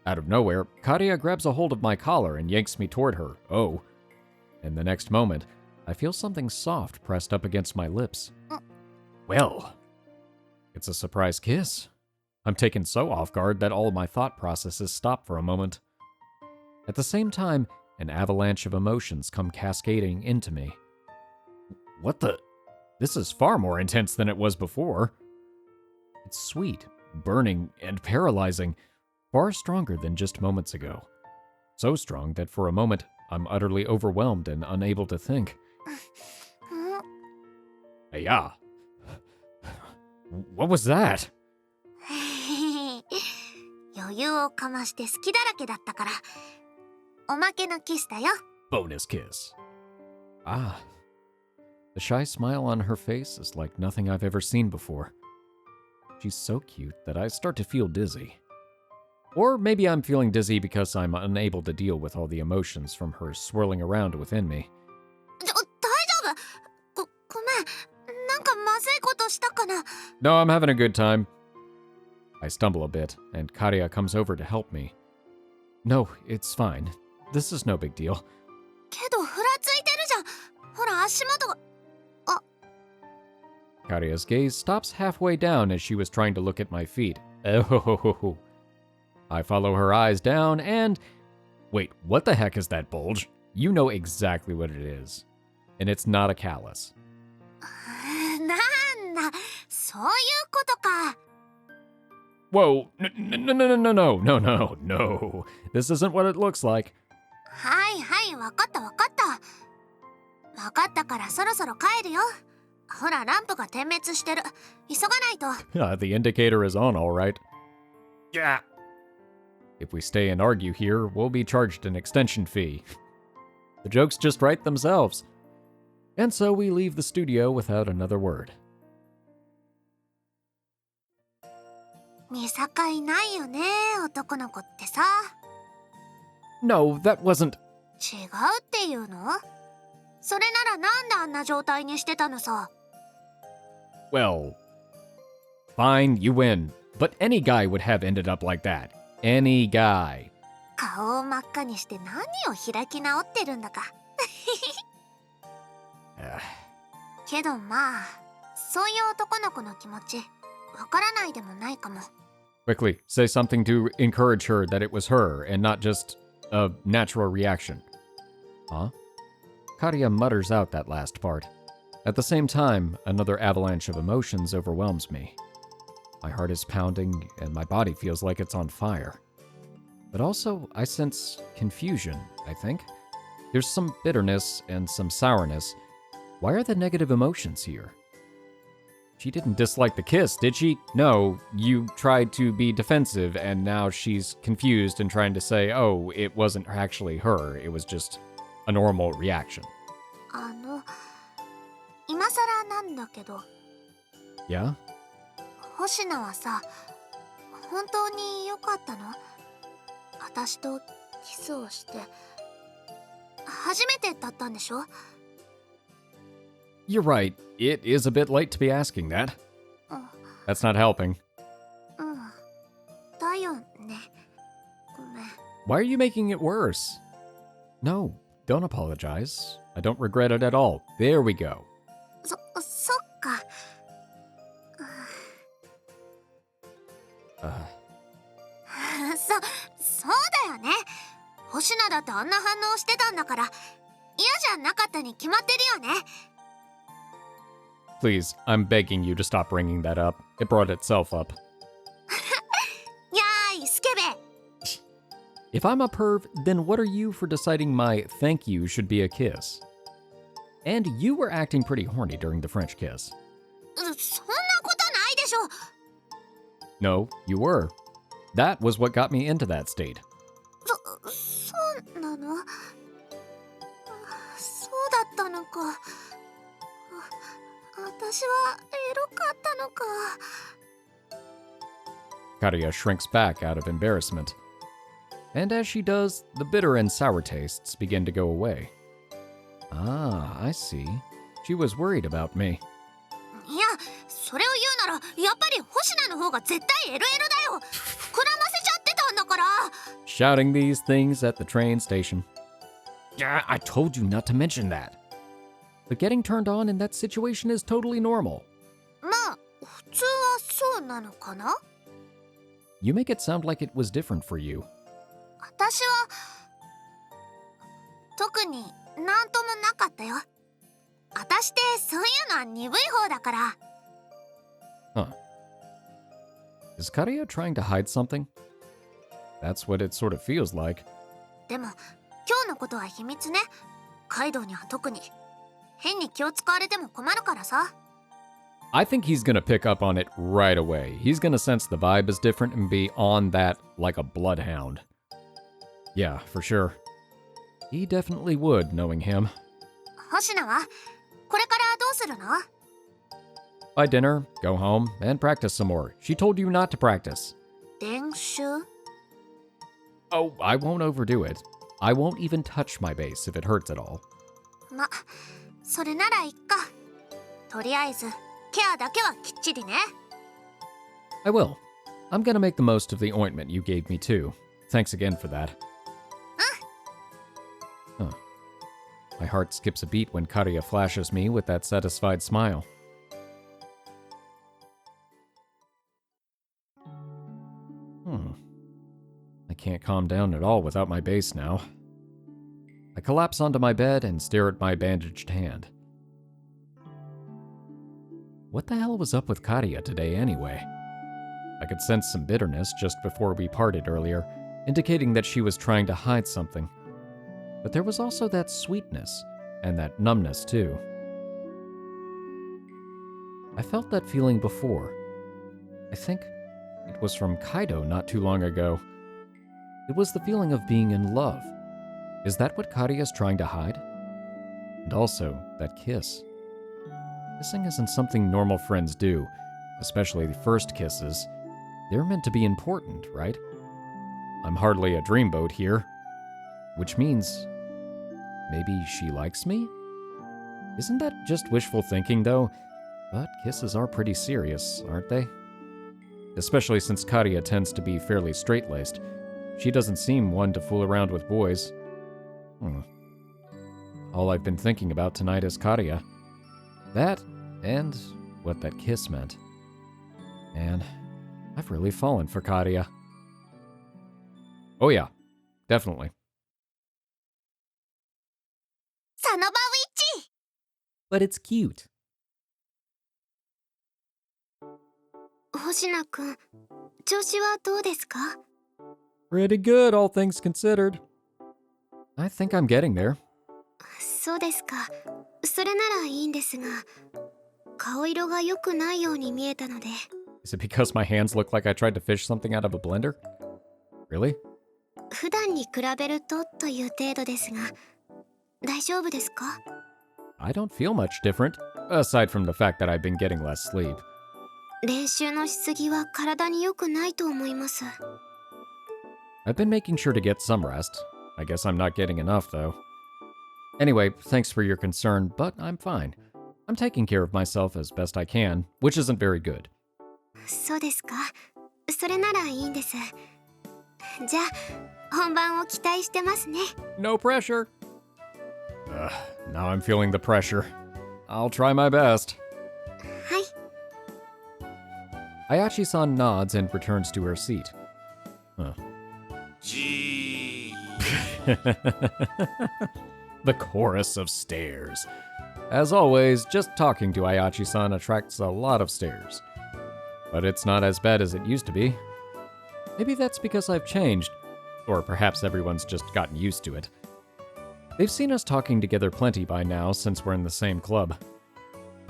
Out of nowhere, Karia grabs a hold of my collar and yanks me toward her. Oh. In the next moment, I feel something soft pressed up against my lips. Well, it's a surprise kiss. I'm taken so off guard that all my thought processes stop for a moment. At the same time, an avalanche of emotions come cascading into me. What the? This is far more intense than it was before. It's sweet, burning, and paralyzing, far stronger than just moments ago. So strong that for a moment, I'm utterly overwhelmed and unable to think. Yeah. What was that? 余裕をかまして好きだらけだったから。おまけのキスだよ。 Bonus kiss. Ah. The shy smile on her face is like nothing I've ever seen before. She's so cute that I start to feel dizzy. Or maybe I'm feeling dizzy because I'm unable to deal with all the emotions from her swirling around within me. 大丈夫？ごめん。なんかまずいことしたかな？ No, I'm having a good time. I stumble a bit, and Karia comes over to help me. No, it's fine. This is no big deal. けどふらついてるじゃん。ほら足元が。 Karia's gaze stops halfway down as she was trying to look at my feet. Oh, I follow her eyes down and... Wait, what the heck is that bulge? You know exactly what it is. And it's not a callus. なんだ、そういうことか。 Whoa, no. This isn't what it looks like. はいはい、わかったわかった。わかったからそろそろ帰るよ。ほら、ランプが点滅してる。急がないと。The indicator is on, all right. Yeah. If we stay and argue here, we'll be charged an extension fee. The jokes just write themselves. And so we leave the studio without another word. 見境ないよね、男の子ってさ。 No, that wasn't... 違うっていうの？それならなんであんな状態にしてたのさ。 Well... Fine, you win. But any guy would have ended up like that. Any guy. 顔を真っ赤にして何を開き直ってるんだか。けどまあ、そういう男の子の気持ち、わからないでもないかも。 Quickly, say something to encourage her that it was her and not just a natural reaction. Huh? Karia mutters out that last part. At the same time, another avalanche of emotions overwhelms me. My heart is pounding and my body feels like it's on fire. But also, I sense confusion, I think. There's some bitterness and some sourness. Why are the negative emotions here? She didn't dislike the kiss, did she? No, you tried to be defensive and now she's confused and trying to say, oh, it wasn't actually her, it was just a normal reaction. 今さらなんだけど。 Yeah? 星名はさ、本当に良かったの？私とキスをして初めてだったんでしょ？ You're right, it is a bit late to be asking that. That's not helping. だよね。ごめん。 Why are you making it worse? No, don't apologize. I don't regret it at all. There we go. そっか。そうだよね。星名だってあんな反応してたんだから嫌じゃなかったに決まってるよね。 Please, I'm begging you to stop bringing that up. It brought itself up. やーい、スケベ。 If I'm a perv, then what are you for deciding my thank you should be a kiss? And you were acting pretty horny during the French kiss. そんなことないでしょ。 No, you were. That was what got me into that state. そうなの？そうだったのか。私はエロかったのか。 Karia shrinks back out of embarrassment. And as she does, the bitter and sour tastes begin to go away. Ah, I see. She was worried about me. いや、それを言うならやっぱり星名の方が絶対エロエロだよ。くらませちゃってたんだから。 Shouting these things at the train station. Yeah, I told you not to mention that. But getting turned on in that situation is totally normal. まあ、普通はそうなのかな？ You make it sound like it was different for you. 私は特になんともなかったよ。私ってそういうのは鈍い方だから。 Huh. Is Karia trying to hide something? That's what it sort of feels like. でも今日のことは秘密ね。カイドウには特に。変に気を使われても困るからさ。 I think he's gonna pick up on it right away. He's gonna sense the vibe is different and be on that like a bloodhound. Yeah, for sure. He definitely would, knowing him. 星名はこれからどうするの？ By dinner, go home, and practice some more. She told you not to practice. 練習？ Oh, I won't overdo it. I won't even touch my base if it hurts at all. ま、それならいっか。とりあえずケアだけはきっちりね。I will. I'm gonna make the most of the ointment you gave me too. Thanks again for that. Huh. My heart skips a beat when Karya flashes me with that satisfied smile. I can't calm down at all without my base now. I collapse onto my bed and stare at my bandaged hand. What the hell was up with Karya today anyway? I could sense some bitterness just before we parted earlier, indicating that she was trying to hide something. But there was also that sweetness, and that numbness too. I felt that feeling before. I think it was from Kaido not too long ago. It was the feeling of being in love. Is that what Karya's trying to hide? And also, that kiss. Kissing isn't something normal friends do, especially the first kisses. They're meant to be important, right? I'm hardly a dreamboat here. Which means, maybe she likes me? Isn't that just wishful thinking, though? But kisses are pretty serious, aren't they? Especially since Karya tends to be fairly straight-laced. She doesn't seem one to fool around with boys. All I've been thinking about tonight is Karya. That, and what that kiss meant. And I've really fallen for Karya. Oh yeah, definitely. サノバウィッチ But it's cute. 星名くん、調子はどうですか？ Pretty good, all things considered. I think I'm getting there. そうですか。それならいいんですが、顔色が良くないように見えたので。Is it because my hands look like I tried to fish something out of a blender? Really? 普段に比べるとという程度ですが、大丈夫ですか？ I don't feel much different, aside from the fact that I've been getting less sleep. 練習のしすぎは体に良くないと思います。 I've been making sure to get some rest. I guess I'm not getting enough, though. Anyway, thanks for your concern, but I'm fine. I'm taking care of myself as best I can, which isn't very good. そうですか。それならいいんです。じゃあ、本番を期待してますね。 No pressure. Now I'm feeling the pressure. I'll try my best. はい。 Ayachi-san nods and returns to her seat. Huh. Gee. The chorus of stares. As always, just talking to Ayachi-san attracts a lot of stares. But it's not as bad as it used to be. Maybe that's because I've changed, or perhaps everyone's just gotten used to it. They've seen us talking together plenty by now since we're in the same club.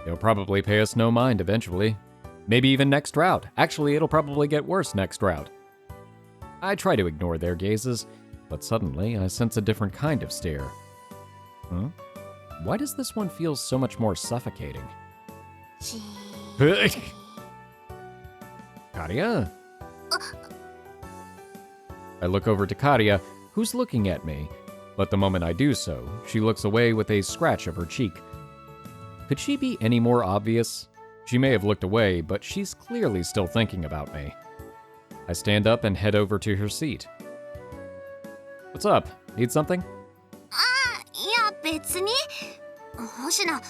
They'll probably pay us no mind eventually. Maybe even next route. Actually, it'll probably get worse next route. I try to ignore their gazes, but suddenly I sense a different kind of stare. Huh? Why does this one feel so much more suffocating? Karya? I look over to Karya, who's looking at me, but the moment I do so, she looks away with a scratch of her cheek. Could she be any more obvious? She may have looked away, but she's clearly still thinking about me. I stand up and head over to her seat. What's up? Need something? いや別に。星名、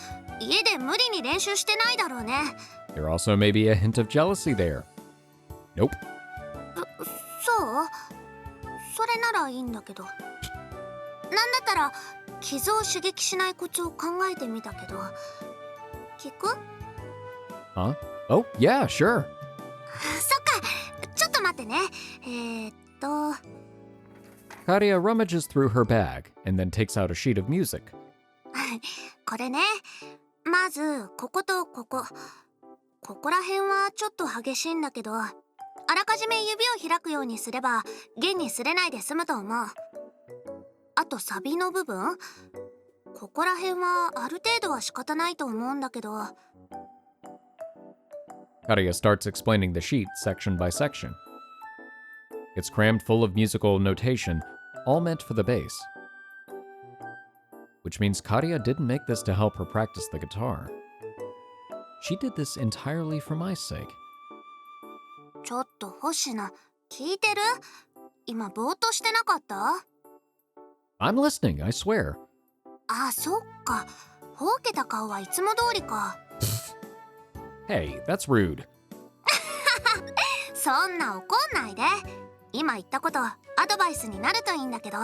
家で無理に練習してないだろうね。 There also may be a hint of jealousy there. Nope. そう？それならいいんだけど。なんだったら傷を刺激しないコツを考えてみたけど。聞く？ Huh? Oh, yeah, sure. そっか。ちょっと待ってね。Karya rummages through her bag and then takes out a sheet of music. これね。まずこことここ。ここら辺はちょっと激しいんだけど、あらかじめ指を開くようにすれば弦に擦れないで済むと思う。あとサビの部分、ここら辺はある程度は仕方ないと思うんだけど。 Karya starts explaining the sheet section by section. It's crammed full of musical notation, all meant for the bass. Which means Karia didn't make this to help her practice the guitar. She did this entirely for my sake. ちょっと星名、聞いてる？今ぼーっとしてなかった？ I'm listening, I swear. あ、そっか。ほうけた顔はいつも通りか。Hey, that's rude. そんな怒んないで。今言ったことアドバイスになるといいんだけど。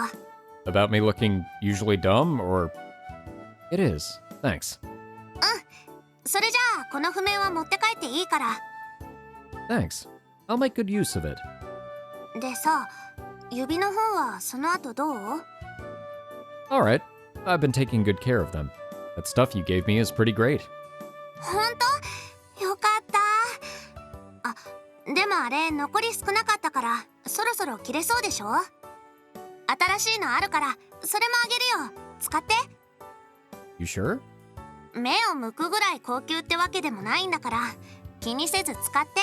About me looking usually dumb, or... It is. Thanks. それじゃあこの譜面は持って帰っていいから。 Thanks. I'll make good use of it. でさ、指の方はその後どう？ Alright. I've been taking good care of them. That stuff you gave me is pretty great. ほんと？よかった。あ、でもあれ残り少なかったからそろそろ切れそうでしょ？新しいのあるからそれもあげるよ。使って。 You sure? 目を向くぐらい高級ってわけでもないんだから気にせず使って。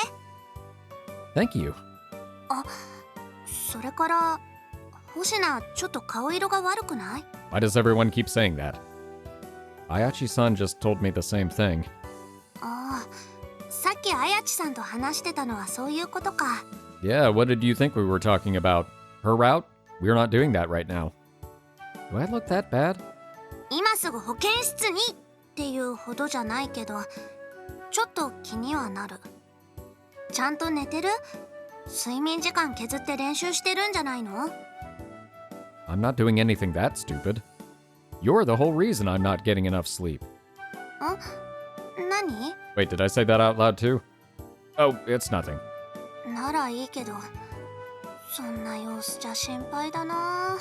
Thank you. あ、それから星名ちょっと顔色が悪くない？ Why does everyone keep saying that? Ayachi-san just told me the same thing. ああ、さっきあやちさんと話してたのはそういうことか。 Yeah, what did you think we were talking about? Her route? We're not doing that right now. Do I look that bad? 今すぐ保健室にっていうほどじゃないけどちょっと気にはなる。ちゃんと寝てる？睡眠時間削って練習してるんじゃないの？ I'm not doing anything that stupid. You're the whole reason I'm not getting enough sleep. 何？ Wait, did I say that out loud too? Oh, it's nothing. ならいいけどそんな様子じゃ心配だな。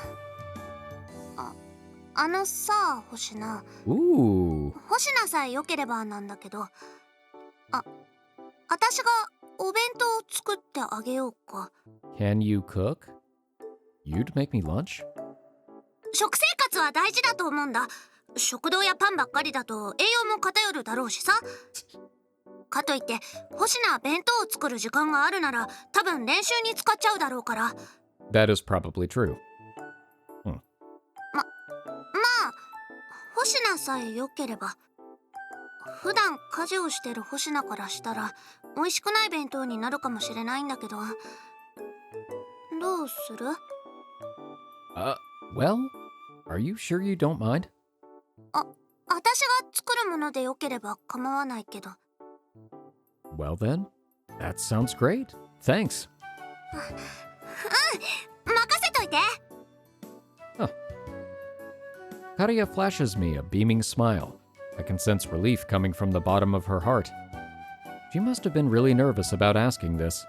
あのさ、星名。 Ooh. 星名さえ良ければなんだけど、私がお弁当を作ってあげようか。 Can you cook? You'd make me lunch? 食生活は大事だと思うんだ。食堂やパンばっかりだと栄養も偏るだろうしさ。かといって星名弁当を作る時間があるなら多分練習に使っちゃうだろうから。 That is probably true. まあ星名さえ良ければ。普段家事をしてる星名からしたら美味しくない弁当になるかもしれないんだけど、どうする？ Well, are you sure you don't mind? 私が作るもので良ければ構わないけど。 Well then, that sounds great. Thanks. 任せといて。 Karia flashes me a beaming smile. I can sense relief coming from the bottom of her heart. She must have been really nervous about asking this.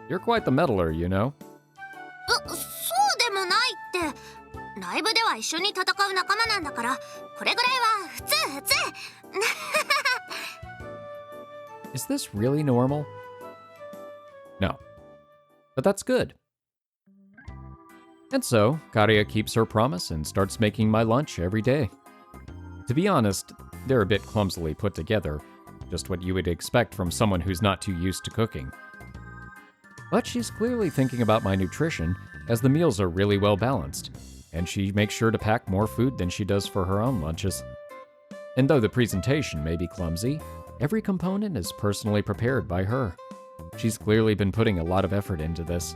You're quite the meddler, you know. そうでもないって。ライブでは一緒に戦う仲間なんだからこれぐらいは普通。 Is this really normal? No. But that's good. And so, Karia keeps her promise and starts making my lunch every day. To be honest, they're a bit clumsily put together, just what you would expect from someone who's not too used to cooking. But she's clearly thinking about my nutrition, as the meals are really well balanced, and she makes sure to pack more food than she does for her own lunches. And though the presentation may be clumsy, every component is personally prepared by her. She's clearly been putting a lot of effort into this.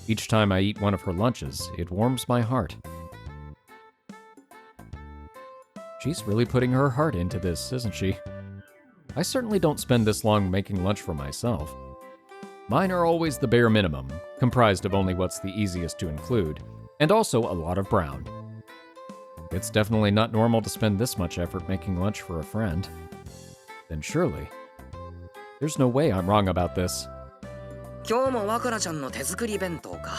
Each time I eat one of her lunches, it warms my heart. She's really putting her heart into this, isn't she? I certainly don't spend this long making lunch for myself. Mine are always the bare minimum, comprised of only what's the easiest to include, and also a lot of brown. It's definitely not normal to spend this much effort making lunch for a friend. Then surely, there's no way I'm wrong about this. 今日も若菜ちゃんの手作り弁当か。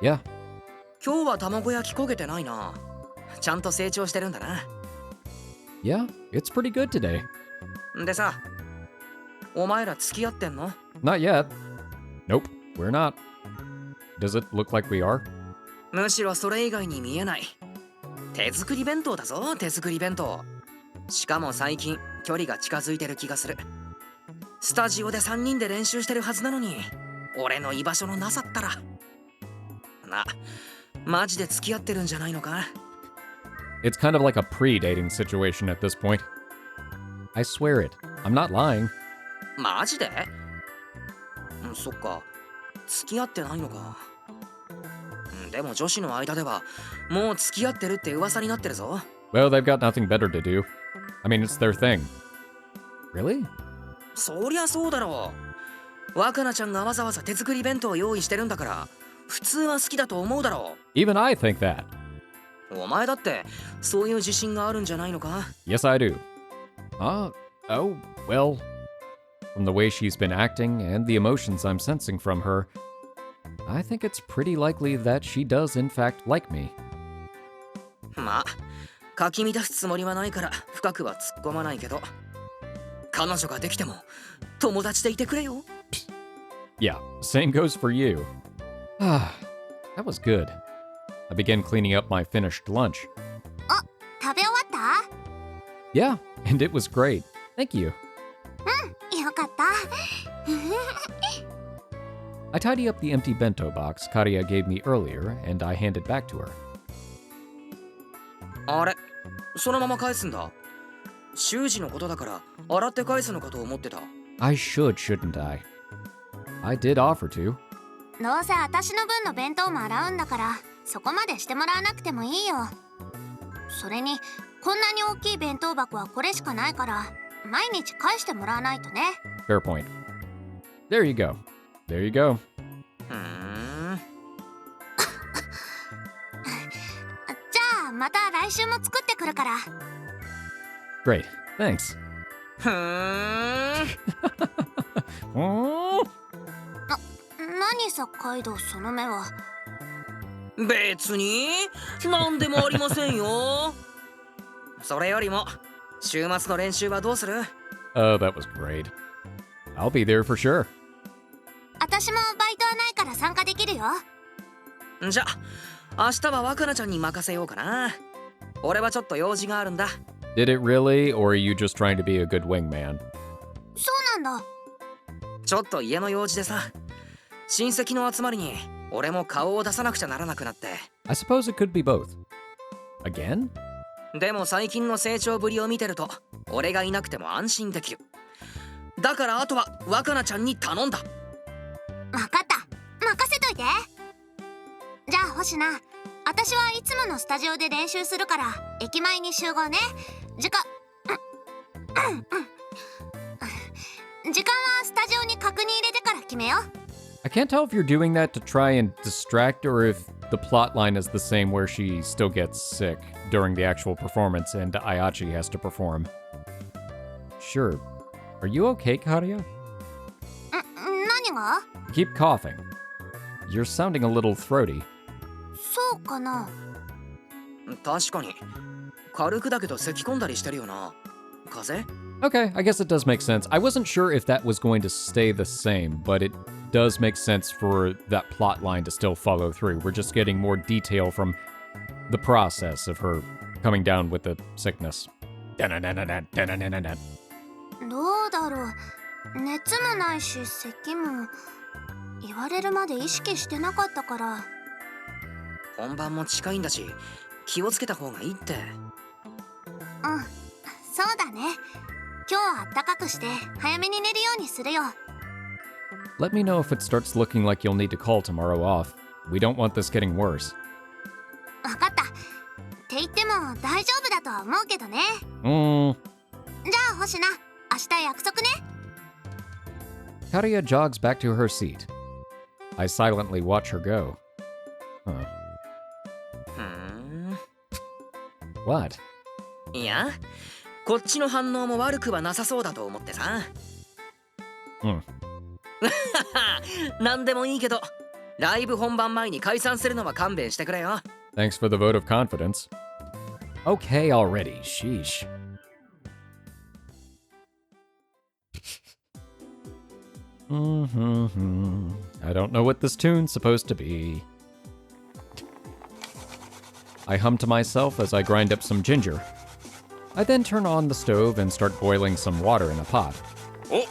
Yeah, 今日は卵焼き焦げてないな。ちゃんと成長してるんだな。 yeah, it's pretty good today. でさ、お前ら付き合ってんの？ Not yet. Nope, we're not. Does it look like we are? むしろそれ以外に見えない。手作り弁当だぞ、手作り弁当。しかも最近距離が近づいてる気がする。スタジオで3人で練習してるはずなのに、俺の居場所のなさったら。マジで付き合ってるんじゃないのか？ It's kind of like a pre-dating situation at this point. I swear it. I'm not lying. マジで？そっか。付き合ってないのか。でも女子の間ではもう付き合ってるって噂になってるぞ。Well, they've got nothing better to do. I mean, it's their thing. Really? そりゃそうだろう。若菜ちゃんがわざわざ手作り弁当を用意してるんだから普通は好きだと思うだろ Even I think that. う。お前だってそういう自信があるんじゃないのか？ Yes, I do. Oh, well, from the way she's been acting and the emotions I'm sensing from her, I think it's pretty likely that she does in fact like me. まあかき乱すつもりはないから深くは突っ込まないけど、彼女ができても友達でいてくれよ。 Yeah, same goes for you. Ah, that was good. I began cleaning up my finished lunch. 食べ終わった？ Yeah, and it was great. Thank you. よかった。I tidy up the empty bento box Karia gave me earlier, and I hand it back to her. あれ、そのまま返すんだ。習字のことだから洗って返すのかと思ってた。 I should, shouldn't I? I did offer to. どうせ私の分の弁当も洗うんだからそこまでしてもらわなくてもいいよ。それにこんなに大きい弁当箱はこれしかないから毎日返してもらわないとね。 Fair point. There you go. There you go. じゃあまた来週も作ってくるから。 Great. Thanks. ふーん。Oh, 何さカイドウその目は。別に何でもありませんよ。それよりも週末の練習はどうする？ that was great. I'll be there for sure. 私もバイトはないから参加できるよ。じゃあ明日は若菜ちゃんに任せようかな。俺はちょっと用事があるんだ。 Did it really, or are you just trying to be a good wingman? そうなんだ。ちょっと家の用事でさ、親戚の集まりに俺も顔を出さなくちゃならなくなって。 I suppose it could be both. Again? でも最近の成長ぶりを見てると俺がいなくても安心できる。だからあとは若菜ちゃんに頼んだ。わかった。任せといて。じゃあ星名、私はいつものスタジオで練習するから駅前に集合ね。時間はスタジオに確認入れてから決めよう。 I can't tell if you're doing that to try and distract or if the plot line is the same where she still gets sick during the actual performance and Ayachi has to perform. Sure. Are you okay, Karia? 何が？ You keep coughing. You're sounding a little throaty. そうかな。確かに軽くだけど咳込んだりしてるよな。風邪？ Okay, I guess it does make sense. I wasn't sure if that was going to stay the same, but it does make sense for that plot line to still follow through. We're just getting more detail from the process of her coming down with the sickness. どうだろう。熱もないし咳も言われるまで意識してなかったから。本番も近いんだし気をつけた方がいいって。うん、そうだね。今日は暖かくして早めに寝るようにするよ。 Let me know if it starts looking like you'll need to call tomorrow off. We don't want this getting worse. わかった。って言っても大丈夫だとは思うけどね。じゃあ星名、明日約束ね。 Karia jogs back to her seat. I silently watch her go. Huh. ふーん。 What? いやこっちの反応も悪くはなさそうだと思ってさ。なんでもいいけどライブ本番前に解散するのは勘弁してくれよ。 Thanks for the vote of confidence. Okay already, sheesh. I don't know what this tune's supposed to be. I hum to myself as I grind up some ginger. I then turn on the stove and start boiling some water in a pot. お、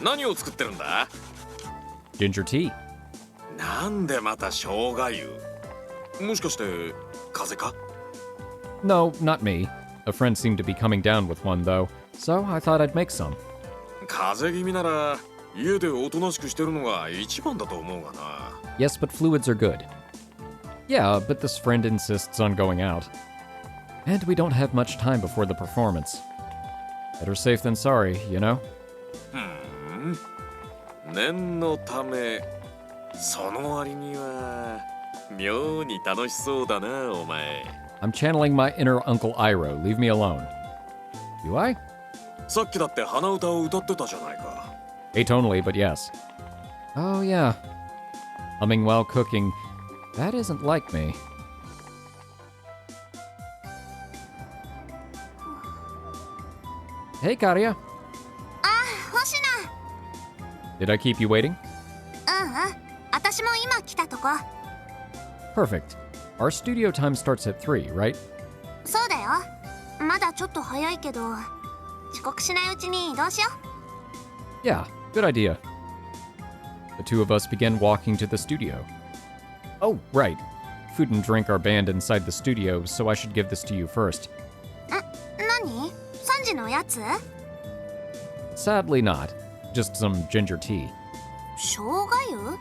何を作ってるんだ？ ginger tea. なんでまた生姜湯？もしかして風邪か？ No, not me. A friend seemed to be coming down with one, though, so I thought I'd make some. 風邪気味なら家でおとなしくしてるのが一番だと思うがな。 Yes, but fluids are good. Yeah, but this friend insists on going out. And we don't have much time before the performance. Better safe than sorry, you know? 念のため、その割には妙に楽しそうだな、お前。 I'm channeling my inner Uncle Iroh. Leave me alone. Do I? さっきだって鼻歌を歌ってたじゃないか。 Atonally, but yes. Oh, yeah. Humming while cooking. That isn't like me. Hey, Karia. 星名。 Did I keep you waiting? 私も今来たとこ。 Perfect. Our studio time starts at 3, right? そうだよ。まだちょっと早いけど、遅刻しないうちに移動しよう。 Yeah, good idea. The two of us began walking to the studio. Oh, right. Food and drink are banned inside the studio, so I should give this to you first. 何 ?3 時のやつ Sadly not. Just some ginger tea. 生姜湯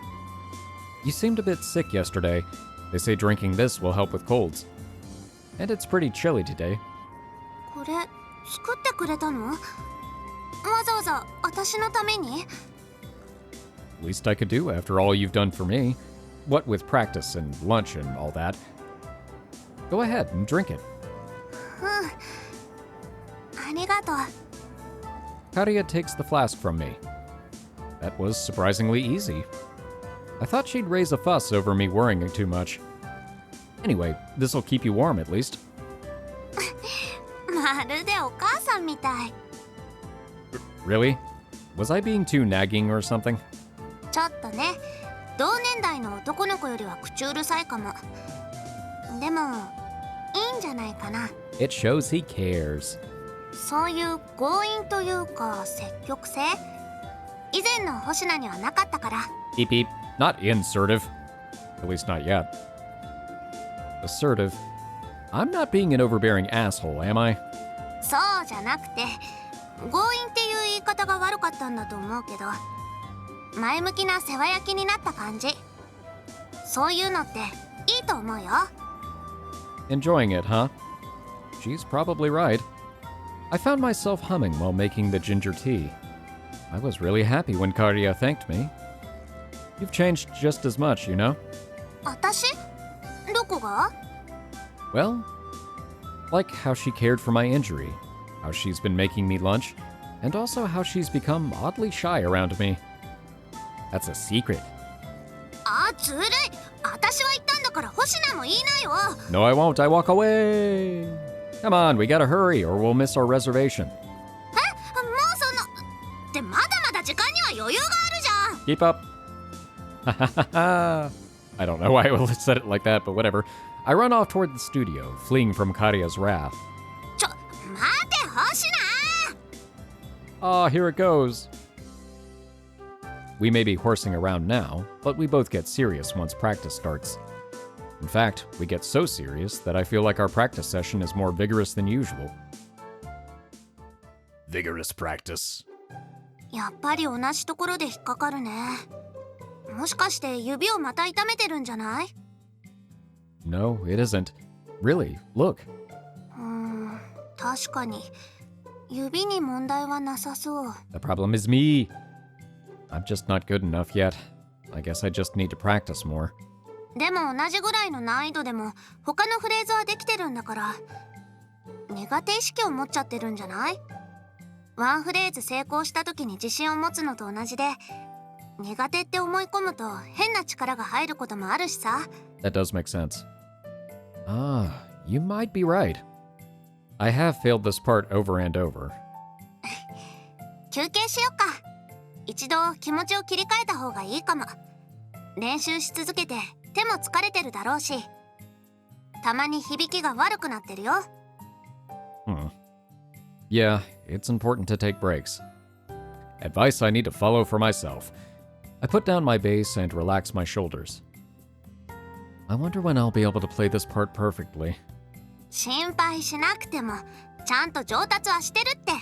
You seemed a bit sick yesterday. They say drinking this will help with colds. And it's pretty chilly today. これ、作ってくれたのわざわざ私のために Least I could do after all you've done for me. What with practice and lunch and all that. Go ahead and drink it. ありがとう。 Karia takes the flask from me. That was surprisingly easy. I thought she'd raise a fuss over me worrying too much. Anyway, this'll keep you warm at least. まるでお母さんみたい。 Really? Was I being too nagging or something? ちょっとね、同年代の男の子よりは口うるさいかも。でも、いいんじゃないかな。 It shows he cares. そういう強引というか積極性以前の星名にはなかったから。 Beep beep. Not insertive. At least not yet. Assertive. I'm not being an overbearing asshole, am I? そうじゃなくて、強引っていう言い方が悪かったんだと思うけど、前向きな世話焼きになった感じ。そういうのっていいと思うよ。 Enjoying it, huh? She's probably right. I found myself humming while making the ginger tea. I was really happy when Karia thanked me. You've changed just as much, you know? 私どこが Well, like how she cared for my injury, how she's been making me lunch, and also how she's become oddly shy around me. That's a secret. あ、ずるい。私は言ったんだから星名も言いなよ。 No, I won't. I walk away. Come on, we gotta hurry or we'll miss our reservation. もうそのってまだまだ時間には余裕があるじゃん。 Keep up. I don't know why I said it like that, but whatever. I run off toward the studio, fleeing from Karia's wrath. ちょ、待て星名。 Ah, here it goes. We may be horsing around now, but we both get serious once practice starts. In fact, we get so serious that I feel like our practice session is more vigorous than usual. Vigorous practice. やっぱり同じところで引っかかるね。もしかして指をまた痛めてるんじゃない？ No, it isn't. Really, look. 確かに指に問題はなさそう。 The problem is me. I'm just not good enough yet. I guess I just need to practice more. でも同じぐらいの難易度でも他のフレーズはできてるんだから、苦手意識を持っちゃってるんじゃない？ワンフレーズ成功した時に自信を持つのと同じで、苦手って思い込むと変な力が入ることもあるしさ。 That does make sense. Ah, you might be right. I have failed this part over and over. 休憩しよっか。一度気持ちを切り替えた方がいいかも。練習し続けて手も疲れてるだろうし、たまに響きが悪くなってるよ。Yeah, it's important to take breaks. Advice I need to follow for myself. I put down my bass and relax my shoulders. I wonder when I'll be able to play this part perfectly. 心配しなくてもちゃんと上達はしてるって。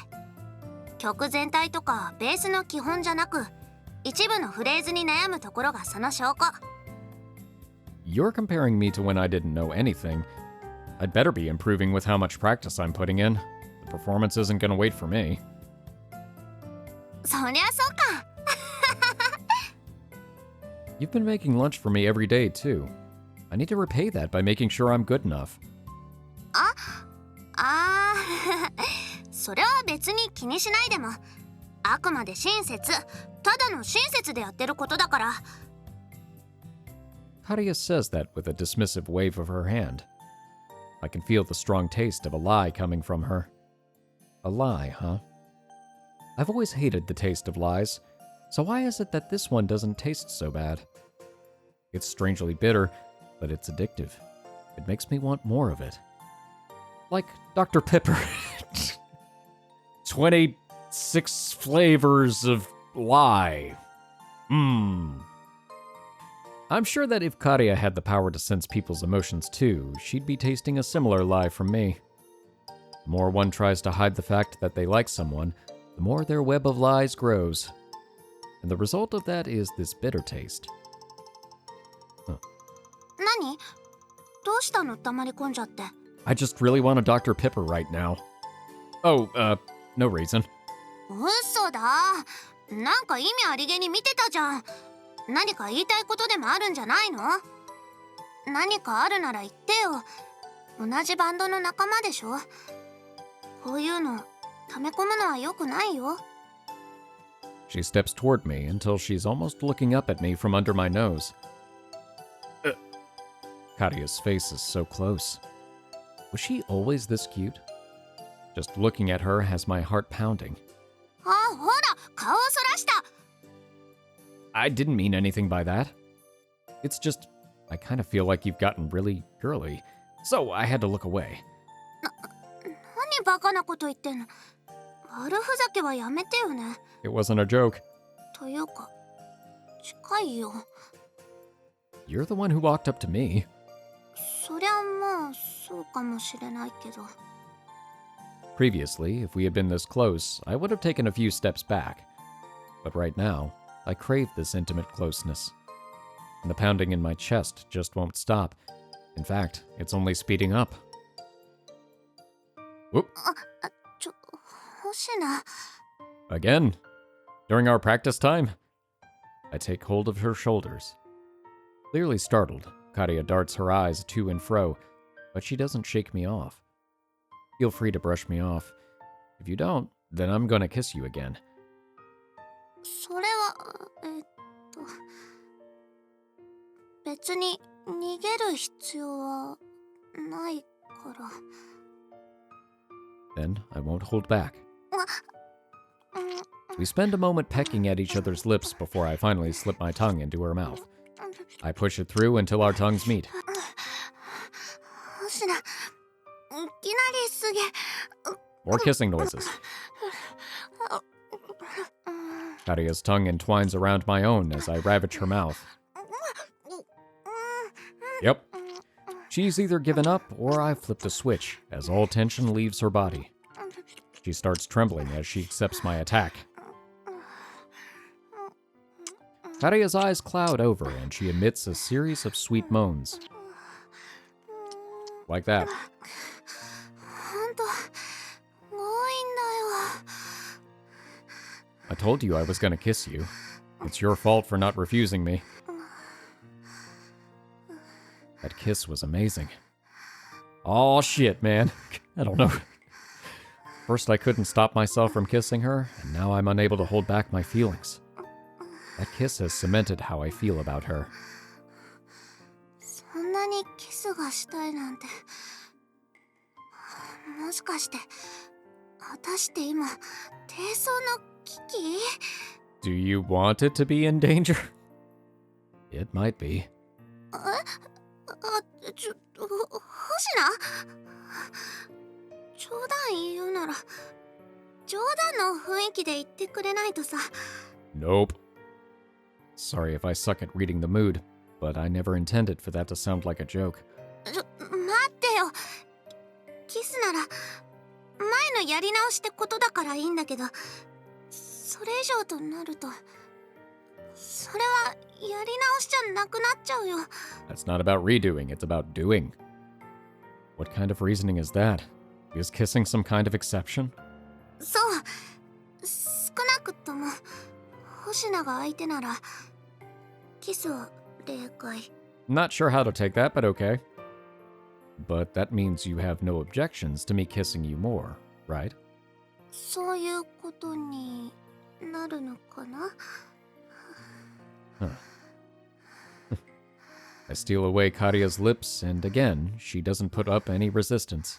曲全体とかベースの基本じゃなく、一部のフレーズに悩むところがその証拠。 You're comparing me to when I didn't know anything. I'd better be improving with how much practice I'm putting in. The performance isn't gonna wait for me. そりゃそうか。 You've been making lunch for me every day, too. I need to repay that by making sure I'm good enough. それは別に気にしないでも、あくまで親切、ただの親切でやってることだから。 Karia says that with a dismissive wave of her hand. I can feel the strong taste of a lie coming from her. A lie, huh? I've always hated the taste of lies, so why is it that this one doesn't taste so bad? It's strangely bitter, but it's addictive. It makes me want more of it. Like Dr. Pepper. 26 flavors of lie. I'm sure that if Karia had the power to sense people's emotions too, she'd be tasting a similar lie from me. The more one tries to hide the fact that they like someone, the more their web of lies grows. And the result of that is this bitter taste. 何？どうしたの？黙り込んじゃって。 I just really want a Dr. Pipper right now. Oh, no reason. 嘘だ。なんか意味ありげに見てたじゃん。何か言いたいことでもあるんじゃないの？何かあるなら言ってよ。同じバンドの仲間でしょ。こういうの溜め込むのは良くないよ。 She steps toward me until she's almost looking up at me from under my nose. Karia's face is so close. Was she always this cute? Just looking at her has my heart pounding. あ、ほら、顔をそらした。 I didn't mean anything by that. It's just, I kind of feel like you've gotten really girly, so I had to look away. 何バカなこと言ってんの。悪ふざけはやめてよね。 It wasn't a joke. というか、近いよ。 You're the one who walked up to me. そりゃまあそうかもしれないけど。 Previously, if we had been this close, I would have taken a few steps back. But right now, I crave this intimate closeness. And the pounding in my chest just won't stop. In fact, it's only speeding up. Whoop. 星名。 Again. During our practice time. I take hold of her shoulders. Clearly startled, Karia darts her eyes to and fro, but she doesn't shake me off. Feel free to brush me off. If you don't, then I'm gonna kiss you again. それは別に逃げる必要はないから。 Then I won't hold back. We spend a moment pecking at each other's lips before I finally slip my tongue into her mouth. I push it through until our tongues meet. 星名、いきなりすげ。 More kissing noises. Karia's tongue entwines around my own as I ravage her mouth. Yep. She's either given up or I've flipped a switch as all tension leaves her body. She starts trembling as she accepts my attack. Karia's eyes cloud over and she emits a series of sweet moans. Like that. ほんと強引だよ。 I told you I was gonna kiss you. It's your fault for not refusing me. That kiss was amazing. Oh shit, man. I don't know. First I couldn't stop myself from kissing her, and now I'm unable to hold back my feelings. That kiss has cemented how I feel about her. そんなにキスがしたいなんて。もしかして私って今低層の危機？ Do you want it to be in danger? It might be. 星名？冗談言うなら冗談の雰囲気で言ってくれないとさ。 Nope. Sorry if I suck at reading the mood, but I never intended for that to sound like a joke. 待ってよ。キスなら前のやり直しってことだからいいんだけど、それ以上となるとそれはやり直しじゃなくなっちゃうよ。 That's not about redoing, it's about doing. What kind of reasoning is that? Is kissing some kind of exception? そう、少なくとも星名が相手ならキスは例外。 Not sure how to take that, but okay. But that means you have no objections to me kissing you more, right? そういうことになるのかな。 Huh. I steal away Karia's lips, and again, she doesn't put up any resistance.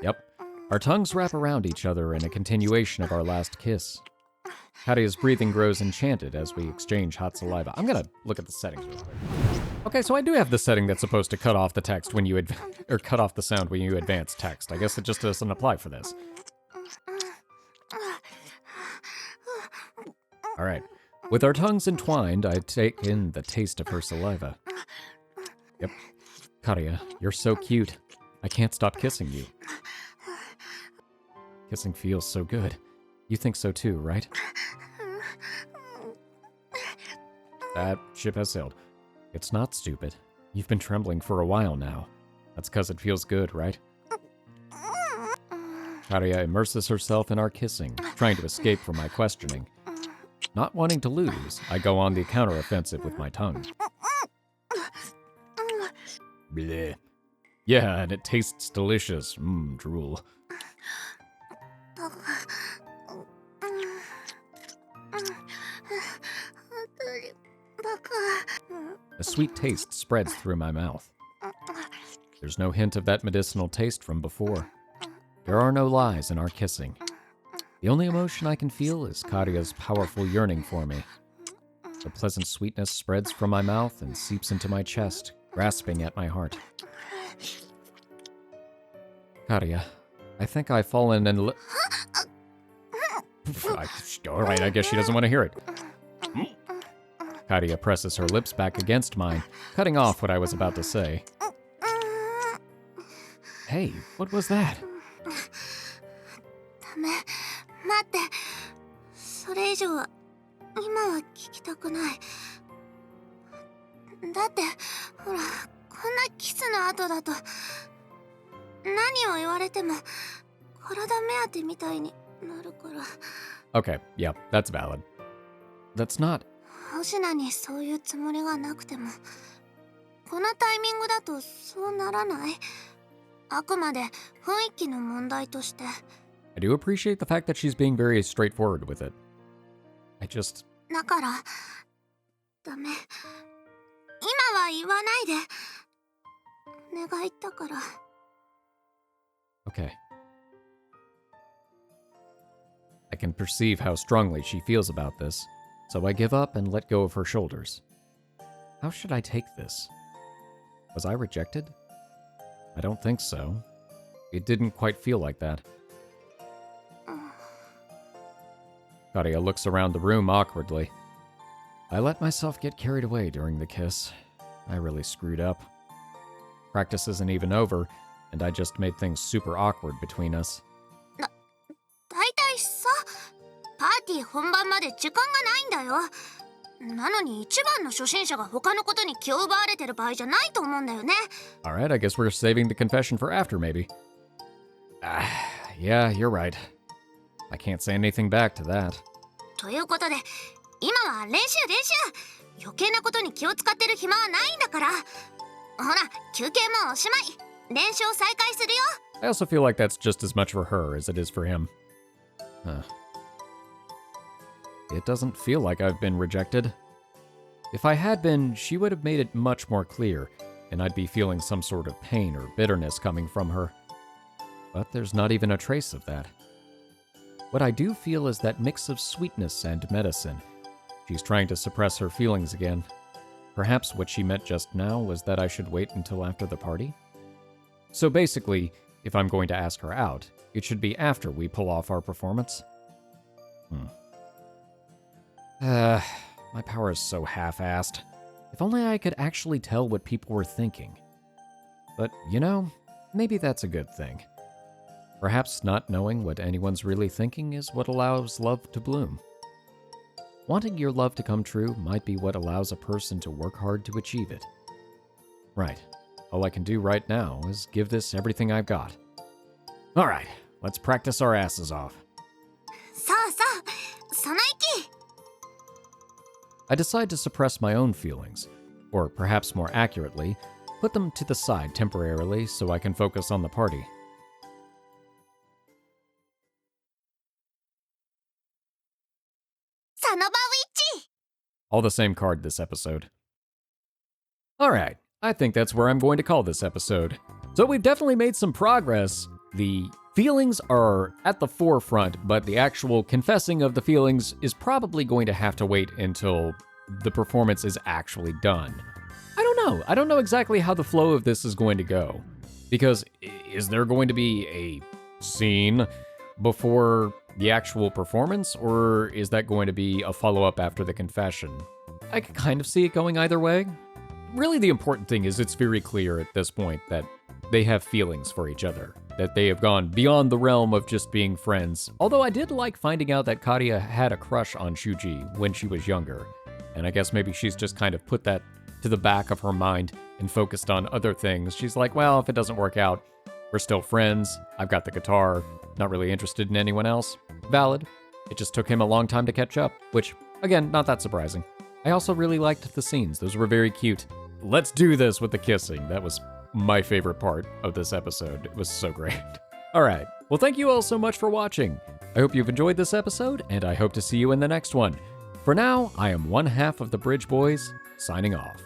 Yep, our tongues wrap around each other in a continuation of our last kiss. Karia's breathing grows enchanted as we exchange hot saliva. I'm gonna look at the settings real quick. Okay, so I do have the setting that's supposed to cut off the text when you or cut off the sound when you advance text. I guess it just doesn't apply for this. All right. With our tongues entwined, I take in the taste of her saliva. Yep. Karia, you're so cute. I can't stop kissing you. Kissing feels so good. You think so too, right? That ship has sailed. It's not stupid. You've been trembling for a while now. That's because it feels good, right? Karia immerses herself in our kissing, trying to escape from my questioning. Not wanting to lose, I go on the counteroffensive with my tongue. Bleh. Yeah, and it tastes delicious. Drool. A sweet taste spreads through my mouth. There's no hint of that medicinal taste from before. There are no lies in our kissing. The only emotion I can feel is Karia's powerful yearning for me. The pleasant sweetness spreads from my mouth and seeps into my chest, grasping at my heart. Karia, I think I've fallen in love. Alright, I guess she doesn't want to hear it. Karia presses her lips back against mine, cutting off what I was about to say. Hey, what was that? ダメ、待って。それ以上は今は聞きたくない。だってほら、こんなキスの後だと何を言われても体目当てみたいになるから。 Okay, yeah, that's valid. That's not... 星名にそういうつもりがなくてもこのタイミングだとそうならない。あくまで雰囲気の問題として。 I do appreciate the fact that she's being very straightforward with it. I just... だからダメ。今は言わないで。お願いだから。 Okay. I can perceive how strongly she feels about this, so I give up and let go of her shoulders. How should I take this? Was I rejected? I don't think so. It didn't quite feel like that. Karia looks around the room awkwardly. I let myself get carried away during the kiss. I really screwed up. Practice isn't even over, and I just made things super awkward between us. だいたいさ、パーティー本番まで時間がないんだよ。なのに一番の初心者が他のことに気を奪われてる場合じゃないと思うんだよね。 Alright, I guess we're saving the confession for after, maybe. Yeah, you're right. I can't say anything back to that. ということで、今は練習。余計なことに気を使ってる暇はないんだから。ほら、休憩もおしまい。練習を再開するよ。 I also feel like that's just as much for her as it is for him. Huh. It doesn't feel like I've been rejected. If I had been, she would have made it much more clear, and I'd be feeling some sort of pain or bitterness coming from her. But there's not even a trace of that. What I do feel is that mix of sweetness and medicine. She's trying to suppress her feelings again. Perhaps what she meant just now was that I should wait until after the party? So basically, if I'm going to ask her out, it should be after we pull off our performance. My power is so half-assed. If only I could actually tell what people were thinking. But, maybe that's a good thing. Perhaps not knowing what anyone's really thinking is what allows love to bloom. Wanting your love to come true might be what allows a person to work hard to achieve it. Right. All I can do right now is give this everything I've got. Alright, let's practice our asses off. さあさあ、その息。 I decide to suppress my own feelings, or perhaps more accurately, put them to the side temporarily so I can focus on the party. サノバウィッチ。 All the same card this episode. Alright, I think that's where I'm going to call this episode. So we've definitely made some progress. The feelings are at the forefront, but the actual confessing of the feelings is probably going to have to wait until the performance is actually done. I don't know. I don't know exactly how the flow of this is going to go. Because is there going to be a scene before the actual performance, or is that going to be a follow-up after the confession? I could kind of see it going either way. Really, the important thing is it's very clear at this point that they have feelings for each other, that they have gone beyond the realm of just being friends. Although I did like finding out that Karia had a crush on Shuuji when she was younger, and I guess maybe she's just kind of put that to the back of her mind and focused on other things. She's like, well, if it doesn't work out, we're still friends, I've got the guitar, not really interested in anyone else. Valid. It just took him a long time to catch up, which, again, not that surprising. I also really liked the scenes. Those were very cute. Let's do this with the kissing. That was my favorite part of this episode. It was so great. All right. Well, thank you all so much for watching. I hope you've enjoyed this episode, and I hope to see you in the next one. For now, I am one half of the Bridge Boys, signing off.